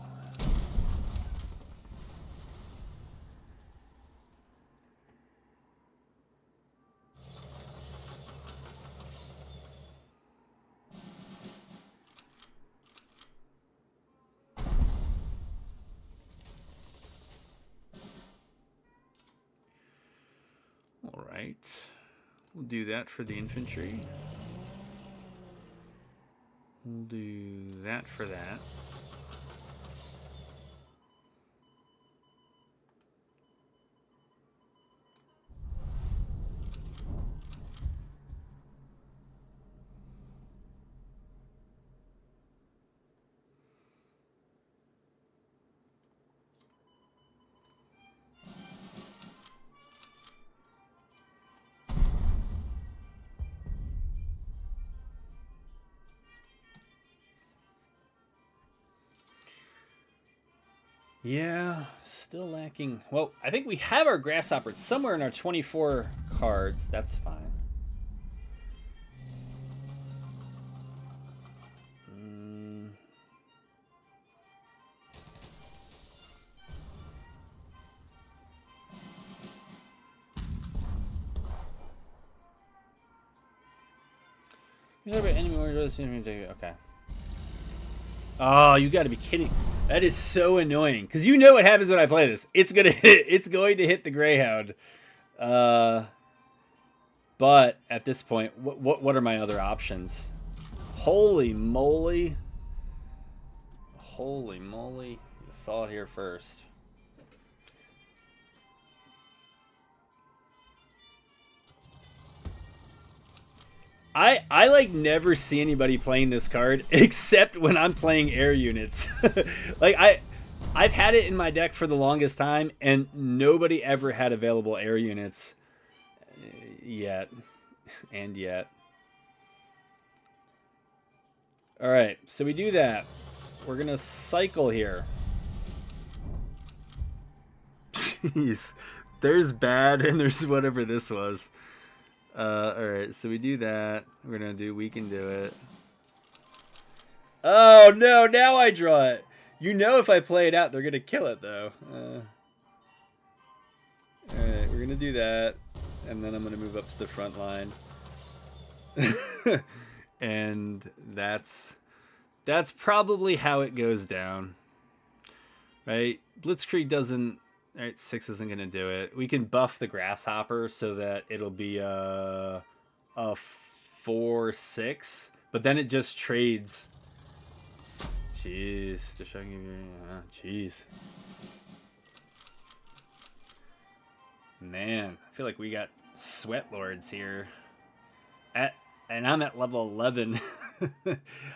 All right. We'll do that for the infantry. We'll do that for that. Yeah, still lacking. Well, I think we have our grasshopper. It's somewhere in our 24 cards. That's fine. You talk about enemy orders. Okay. Oh, you got to be kidding! That is so annoying. Because you know what happens when I play this. It's gonna hit. It's going to hit the Greyhound. Uh, but at this point, what are my other options? Holy moly! Holy moly! You saw it here first. I like never see anybody playing this card except when I'm playing air units. Like I've had it in my deck for the longest time and nobody ever had available air units yet. And yet. All right, so we do that. We're going to cycle here. Jeez. There's bad and there's whatever this was. Alright, so we do that. We're gonna do we can do it. Oh no, now I draw it. You know if I play it out, they're gonna kill it though. Alright, we're gonna do that. And then I'm gonna move up to the front line. And that's probably how it goes down. Right? Blitzkrieg doesn't. Alright, 6 isn't gonna do it. We can buff the grasshopper so that it'll be a 4/6, but then it just trades. Jeez, just showing you. Jeez, man, I feel like we got sweat lords here. And I'm at level 11.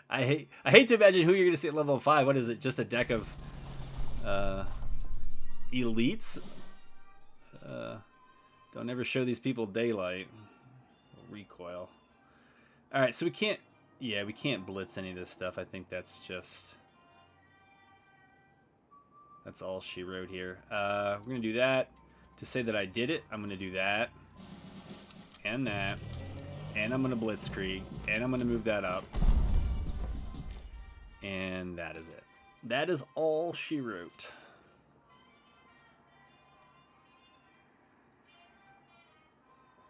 I hate to imagine who you're gonna see at level 5. What is it? Just a deck of elites? Don't ever show these people daylight. Recoil. Alright, so we can't blitz any of this stuff. I think that's all she wrote here. We're gonna do that. To say that I did it, I'm gonna do that. And that. And I'm gonna blitzkrieg. And I'm gonna move that up. And that is it. That is all she wrote.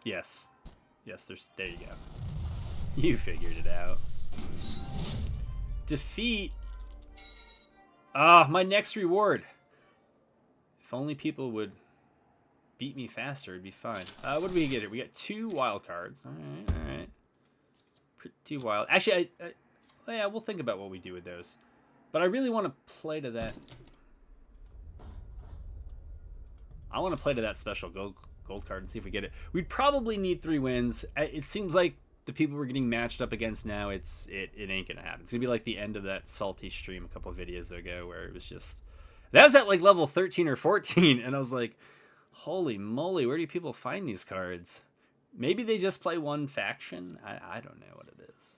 Yes. Yes, there you go. You figured it out. Defeat. Ah, my next reward. If only people would beat me faster, it'd be fine. What do we get here? We got 2 wild cards. Alright. Pretty wild. Actually, yeah, we'll think about what we do with those. But I really want to play to that. I want to play to that special gold card and see if we get it. We'd probably need 3 wins. It seems like the people we're getting matched up against now, it ain't gonna happen. It's gonna be like the end of that salty stream a couple of videos ago where it was just, that was at like level 13 or 14, and I was like, holy moly, where do people find these cards? Maybe they just play one faction. I don't know what it is.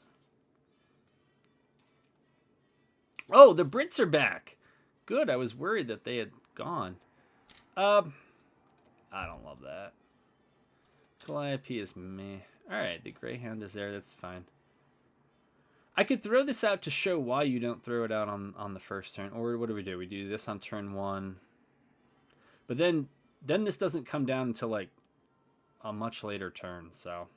Oh, the Brits are back. Good. I was worried that they had gone. I don't love that. Calliope is meh. Alright, the Greyhound is there. That's fine. I could throw this out to show why you don't throw it out on the first turn. Or what do? We do this on turn 1. But then this doesn't come down until like a much later turn, so.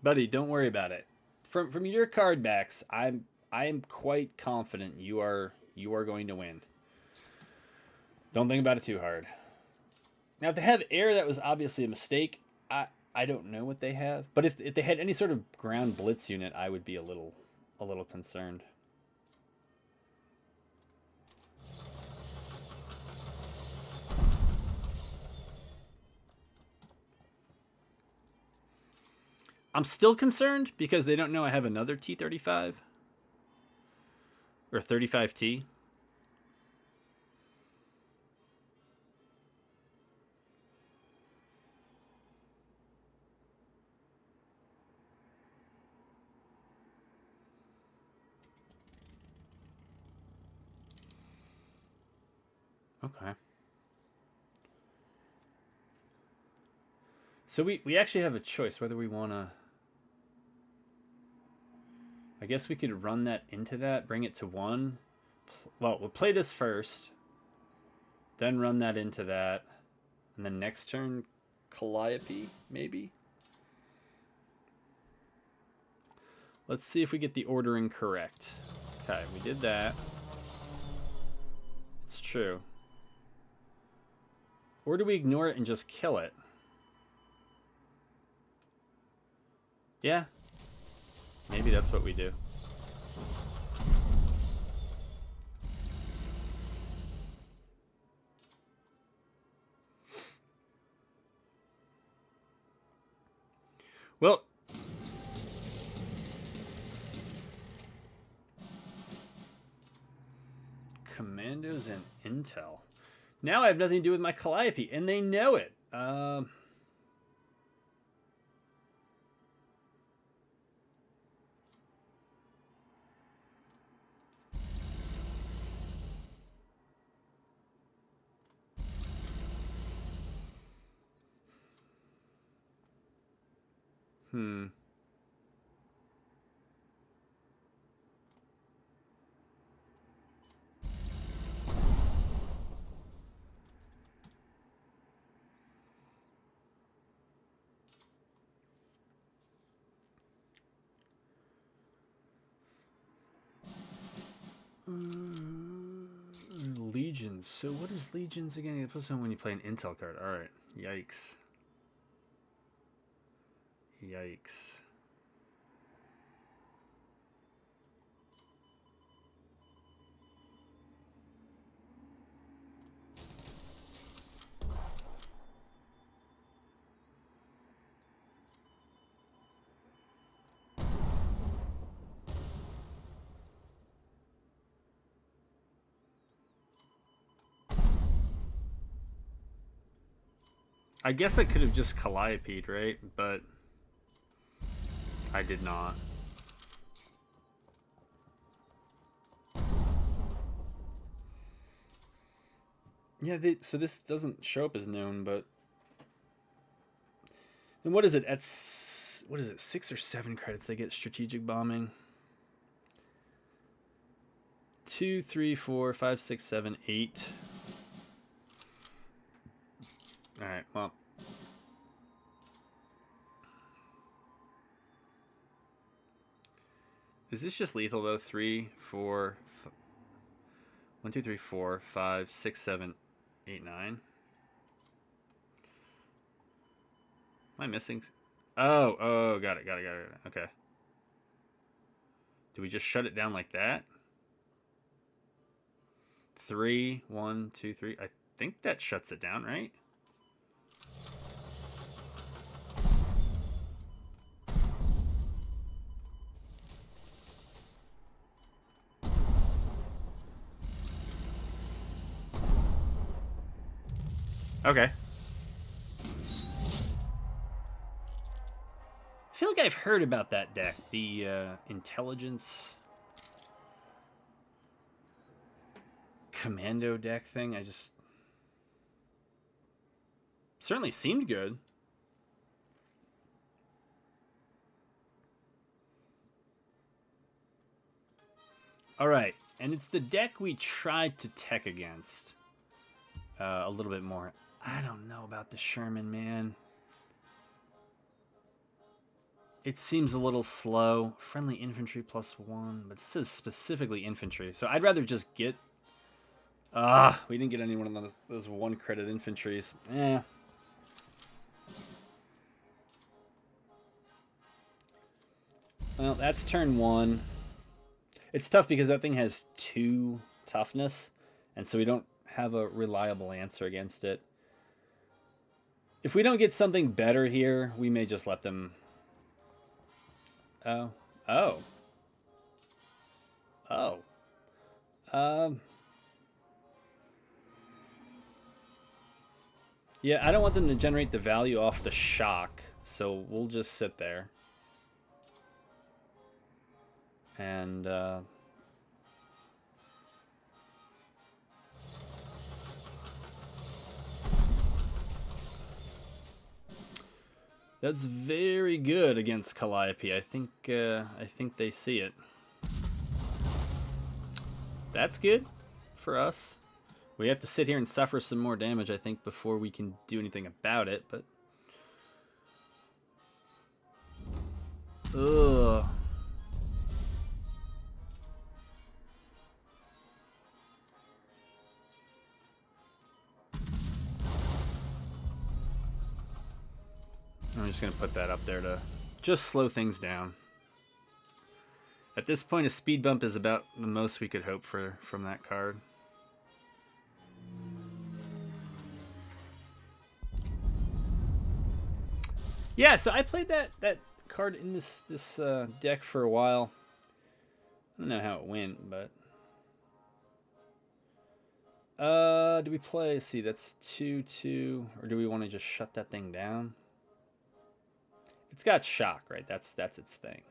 Buddy, don't worry about it. From your card backs, I am quite confident you are going to win. Don't think about it too hard. Now, if they have air, that was obviously a mistake. I don't know what they have, but if they had any sort of ground blitz unit, I would be a little concerned. I'm still concerned because they don't know I have another T-35 or 35T. Okay. So we actually have a choice whether we want to. I guess we could run that into that, bring it to 1. Well, we'll play this first, then run that into that, and then next turn Calliope, maybe? Let's see if we get the ordering correct. Okay, we did that. It's true. Or do we ignore it and just kill it? Yeah. Maybe that's what we do. Well, Commandos and Intel. Now I have nothing to do with my Calliope, and they know it. Legions. So what is Legions again? It's supposed to when you play an Intel card. All right. Yikes. Yikes. I guess I could have just Calliope'd, right? But I did not. Yeah, so this doesn't show up as known, but... And what is it? At what is it? 6 or 7 credits they get strategic bombing. 2, 3, 4, 5, 6, 7, 8. All right, well. Is this just lethal, though? 3, 4, 1, 2, 3, 4, 5, 6, 7, 8, 9. Am I missing? Oh, got it. Okay. Do we just shut it down like that? 3, 1, 2, 3. I think that shuts it down, right? Okay. I feel like I've heard about that deck, the intelligence commando deck thing. I just certainly seemed good. All right, and it's the deck we tried to tech against a little bit more. I don't know about the Sherman, man. It seems a little slow. Friendly infantry +1, but it says specifically infantry. So I'd rather just get... we didn't get any one of those 1-credit infantries. Well, that's turn 1. It's tough because that thing has 2 toughness, and so we don't have a reliable answer against it. If we don't get something better here, we may just let them... Oh. Yeah, I don't want them to generate the value off the shock, so we'll just sit there. And, that's very good against Calliope. I think they see it. That's good for us. We have to sit here and suffer some more damage, I think, before we can do anything about it, but Ugh. I'm just going to put that up there to just slow things down. At this point, a speed bump is about the most we could hope for from that card. Yeah, so I played that card in this deck for a while. I don't know how it went, but do we play? Let's see, that's 2/2, or do we want to just shut that thing down? It's got shock, right? That's its thing.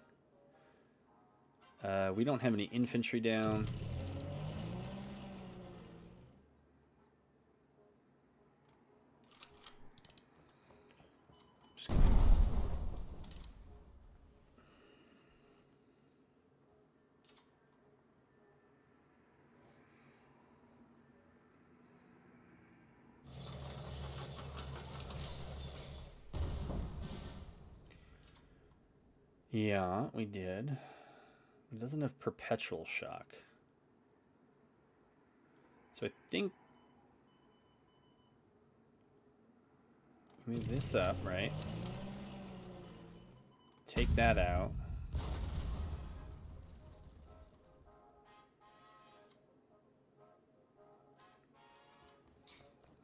We don't have any infantry down. Just gonna... Yeah, we did. It doesn't have perpetual shock. So I think move this up, right? Take that out.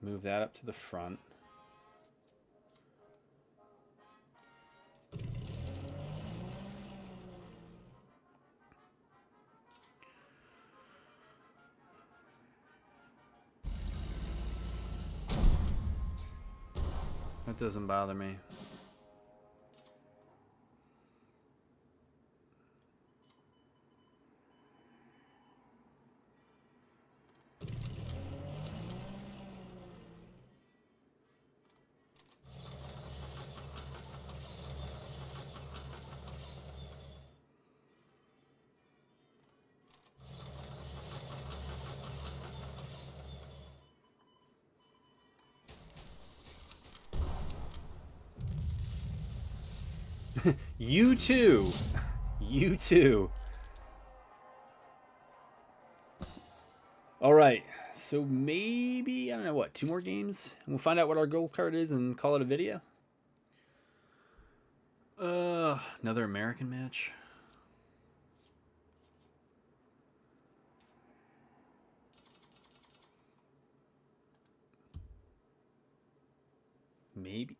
Move that up to the front. That doesn't bother me. You too. You too. All right. So maybe, I don't know what, 2 more games? And we'll find out what our gold card is and call it a video. Another American match. Maybe.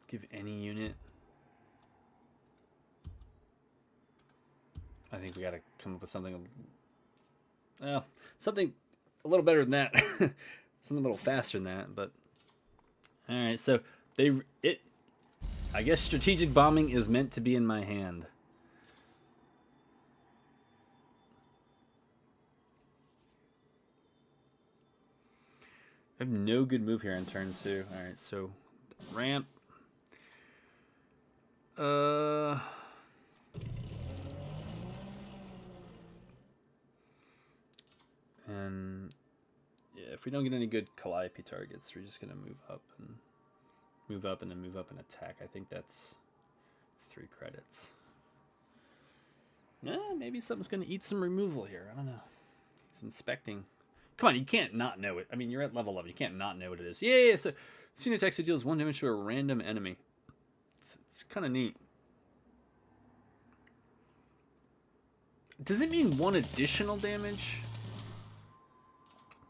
Give any unit. I think we got to come up with something. Well, something a little better than that. Something a little faster than that. But all right, so I guess strategic bombing is meant to be in my hand. I have no good move here on turn 2. All right, so ramp. And yeah, if we don't get any good Calliope targets, we're just gonna move up and then move up and attack. I think that's 3 credits. Maybe something's gonna eat some removal here. I don't know. He's inspecting. Come on, you can't not know it. I mean, you're at level 11. You can't not know what it is. Yeah. So this unit attacks deals 1 damage to a random enemy. It's kind of neat. Does it mean 1 additional damage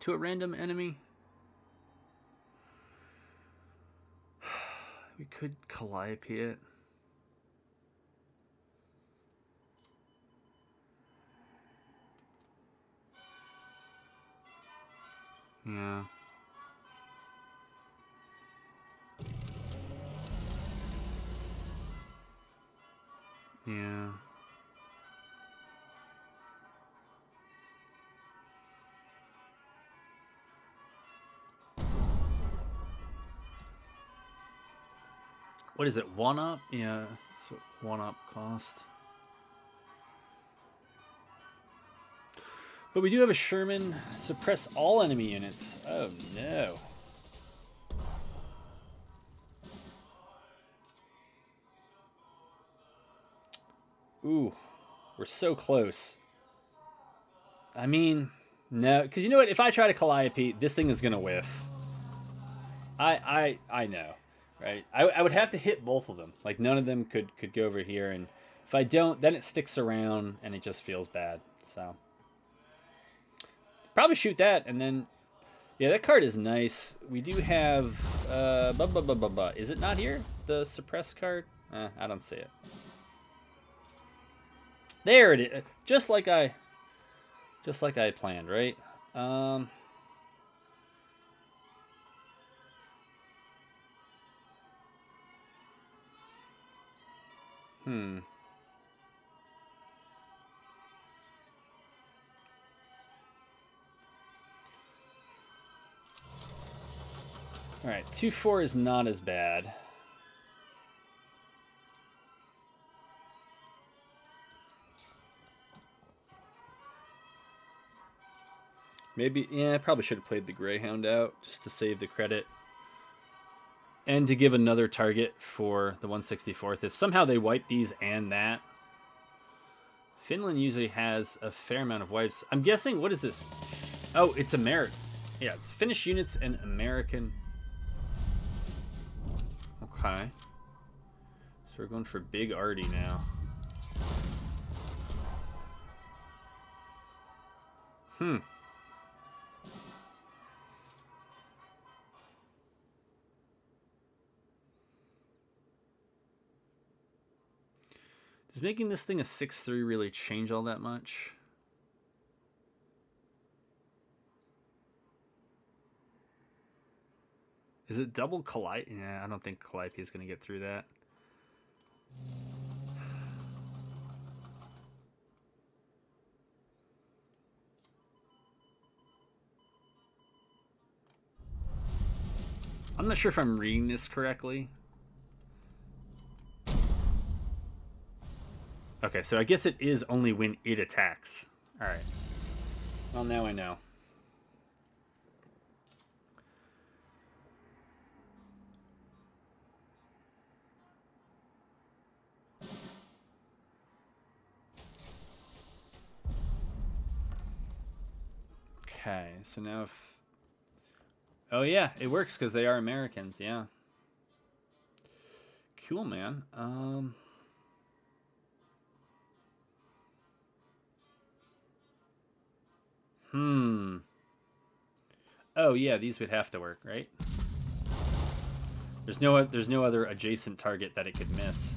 to a random enemy? We could Calliope it. Yeah. Yeah. What is it? 1 up? Yeah, it's 1 up cost. But we do have a Sherman. Suppress all enemy units. Oh no. Ooh, we're so close. I mean, no, because you know what? If I try to Calliope, this thing is gonna whiff. I know, right? I would have to hit both of them. Like none of them could go over here, and if I don't, then it sticks around and it just feels bad. So probably shoot that, and then yeah, that card is nice. We do have is it not here? The suppressed card? I don't see it. There it is. Just like I planned, right? Um, hmm. All right, 2-4 is not as bad. Maybe, yeah, I probably should have played the Greyhound out just to save the credit. And to give another target for the 164th. If somehow they wipe these and that. Finland usually has a fair amount of wipes. I'm guessing, what is this? Oh, it's American. Yeah, it's Finnish units and American. Okay. So we're going for Big Artie now. Hmm. Does making this thing a 6-3 really change all that much? Is it double Calliope? Yeah, I don't think Calliope is going to get through that. I'm not sure if I'm reading this correctly. Okay, so I guess it is only when it attacks. All right. Well, now I know. Okay, so now if... Oh, yeah, it works because they are Americans, yeah. Cool, man. Oh, yeah, these would have to work, right? There's no other adjacent target that it could miss.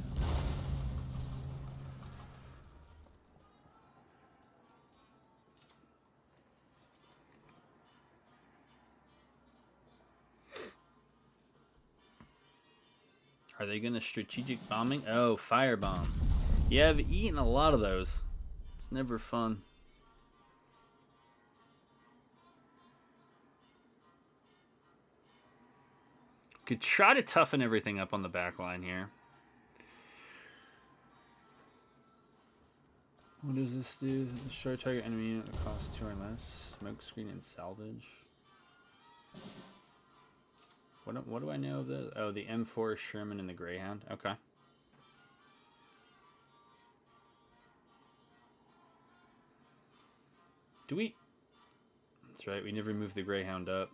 Are they going to strategic bombing? Oh, firebomb. Yeah, I've eaten a lot of those. It's never fun. Could try to toughen everything up on the back line here. What does this do? Destroy target enemy unit that costs 2 or less. Smoke screen and salvage. What do I know of this? Oh, the M4 Sherman and the Greyhound. Okay. Do we? That's right. We never moved the Greyhound up.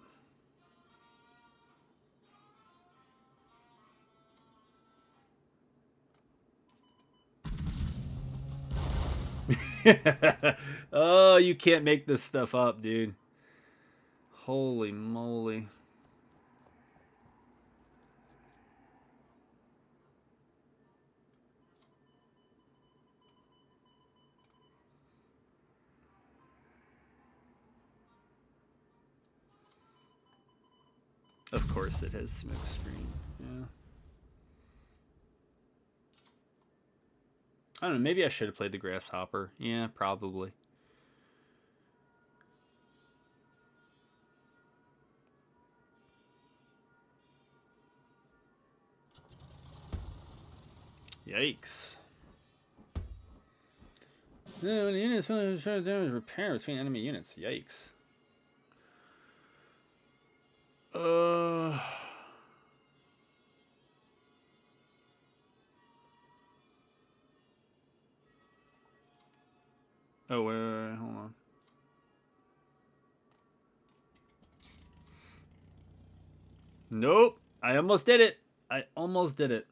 Oh, you can't make this stuff up, dude. Holy moly. Of course it has smoke screen. Yeah. I don't know. Maybe I should have played the Grasshopper. Yeah, probably. Yikes. No, when the units show damage repair between enemy units. Yikes. Uh. Oh, wait, hold on. Nope. I almost did it. I almost did it.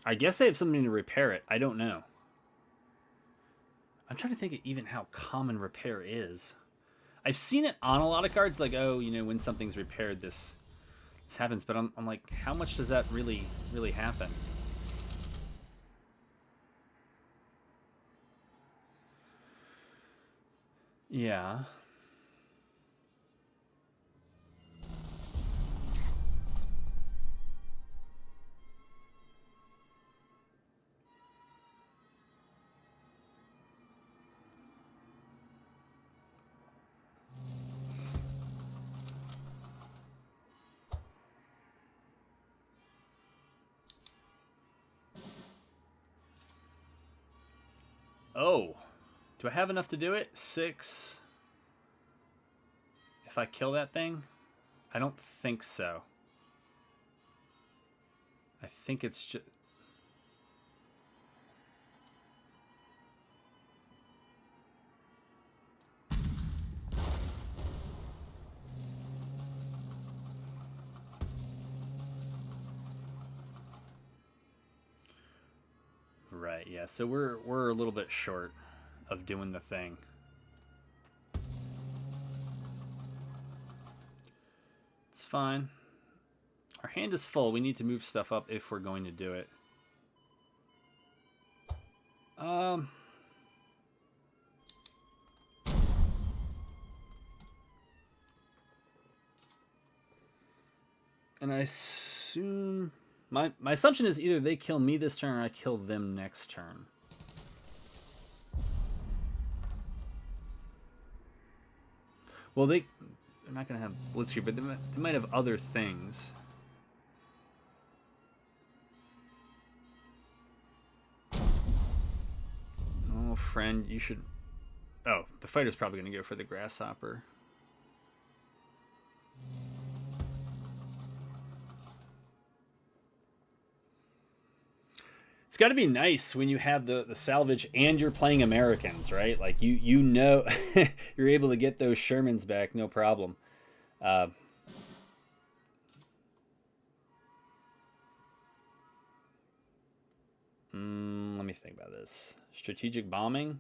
I guess they have something to repair it. I don't know. I'm trying to think of even how common repair is. I've seen it on a lot of cards, like, oh, you know, when something's repaired, this happens. But I'm like, how much does that really happen? Yeah. Oh. Do I have enough to do it? 6. If I kill that thing? I don't think so. I think it's just... Right, yeah. So we're a little bit short of doing the thing. It's fine. Our hand is full. We need to move stuff up if we're going to do it. And I assume... My assumption is either they kill me this turn or I kill them next turn. Well, they're not going to have Blitzkrieg, but they might have other things. Oh, friend, you should... Oh, the fighter's probably going to go for the grasshopper. It's got to be nice when you have the salvage and you're playing Americans, right? Like, you know you're able to get those Shermans back, no problem. Let me think about this. Strategic bombing.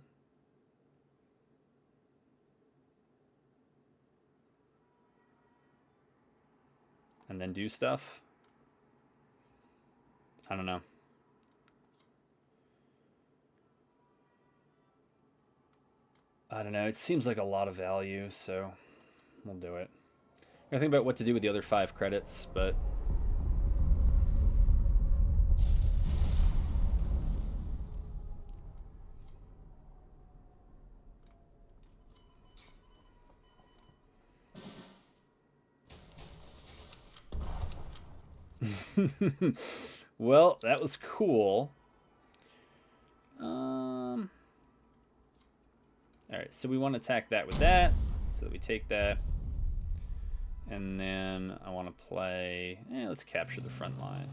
And then do stuff. I don't know. I don't know. It seems like a lot of value, so we'll do it. I think about what to do with the other 5 credits, but... Well, that was cool. Alright, so we want to attack that with that, so that we take that. And then I want to play... let's capture the front line.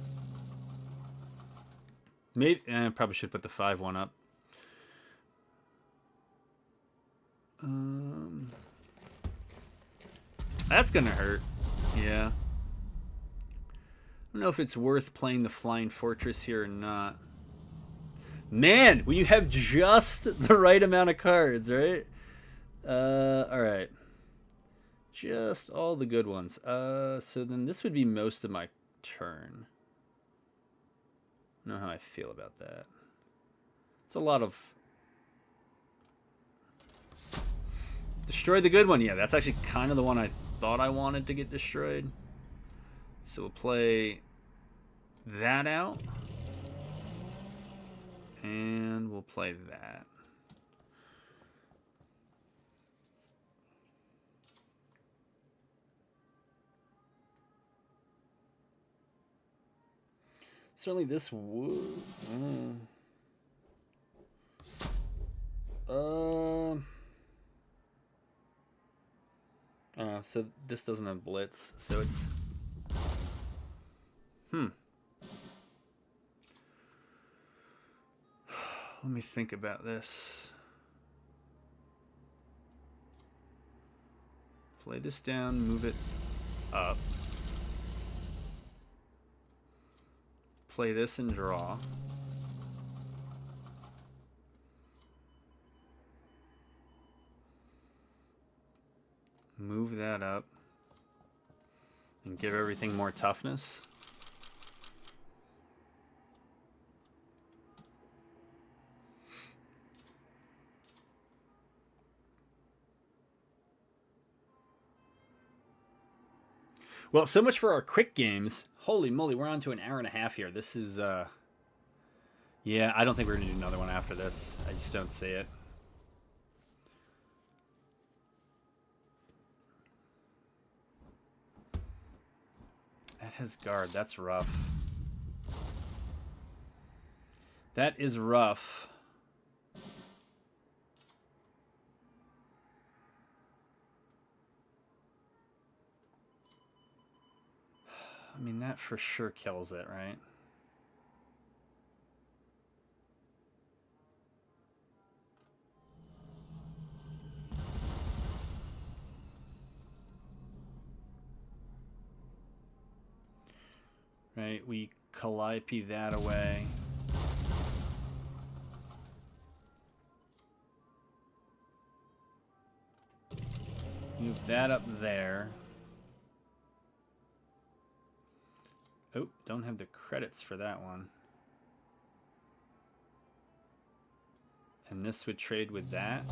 Maybe I probably should put the 5-1 up. That's gonna hurt. Yeah. I don't know if it's worth playing the Flying Fortress here or not. Man, when you have just the right amount of cards, right? Alright. Just all the good ones. So then this would be most of my turn. I don't know how I feel about that. It's a lot of... Destroy the good one. Yeah, that's actually kind of the one I thought I wanted to get destroyed. So we'll play that out. And we'll play that. Certainly this would. So this doesn't have blitz, so it's. Let me think about this. Play this down, move it up. Play this and draw. Move that up. And give everything more toughness. Well, so much for our quick games. Holy moly, we're on to an hour and a half here. This is, yeah, I don't think we're going to do another one after this. I just don't see it. That has guard. That's rough. That is rough. I mean, that for sure kills it, right? Right, we Calliope that away. Move that up there. Oh, don't have the credits for that one. And this would trade with that.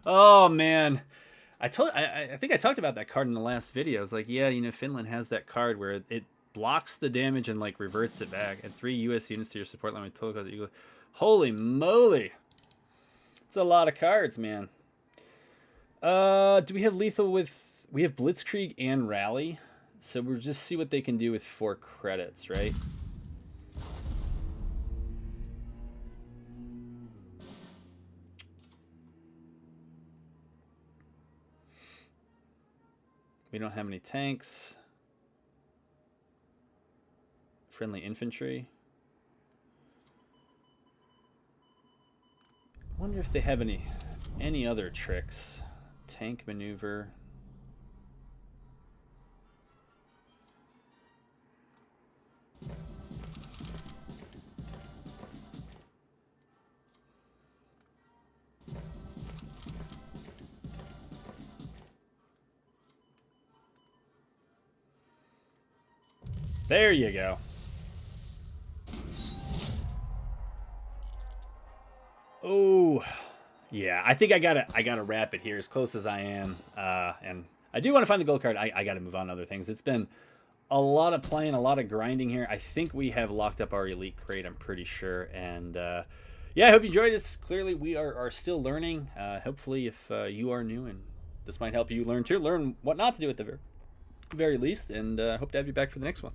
Oh man, I think I talked about that card in the last video. I was like, yeah, you know, Finland has that card where it blocks the damage and like reverts it back. And 3 U.S. units to your support line with total cost equal. Holy moly, it's a lot of cards, man. Do we have lethal with? We have Blitzkrieg and Rally, so we'll just see what they can do with 4 credits, right? We don't have any tanks. Friendly infantry. I wonder if they have any other tricks. Tank maneuver. There you go. Oh, yeah. I think I gotta wrap it here as close as I am. And I do want to find the gold card. I gotta move on to other things. It's been a lot of playing, a lot of grinding here. I think we have locked up our elite crate. I'm pretty sure. And yeah, I hope you enjoyed this. Clearly, we are still learning. Hopefully, if you are new and this might help you learn too, learn what not to do at the very least. And hope to have you back for the next one.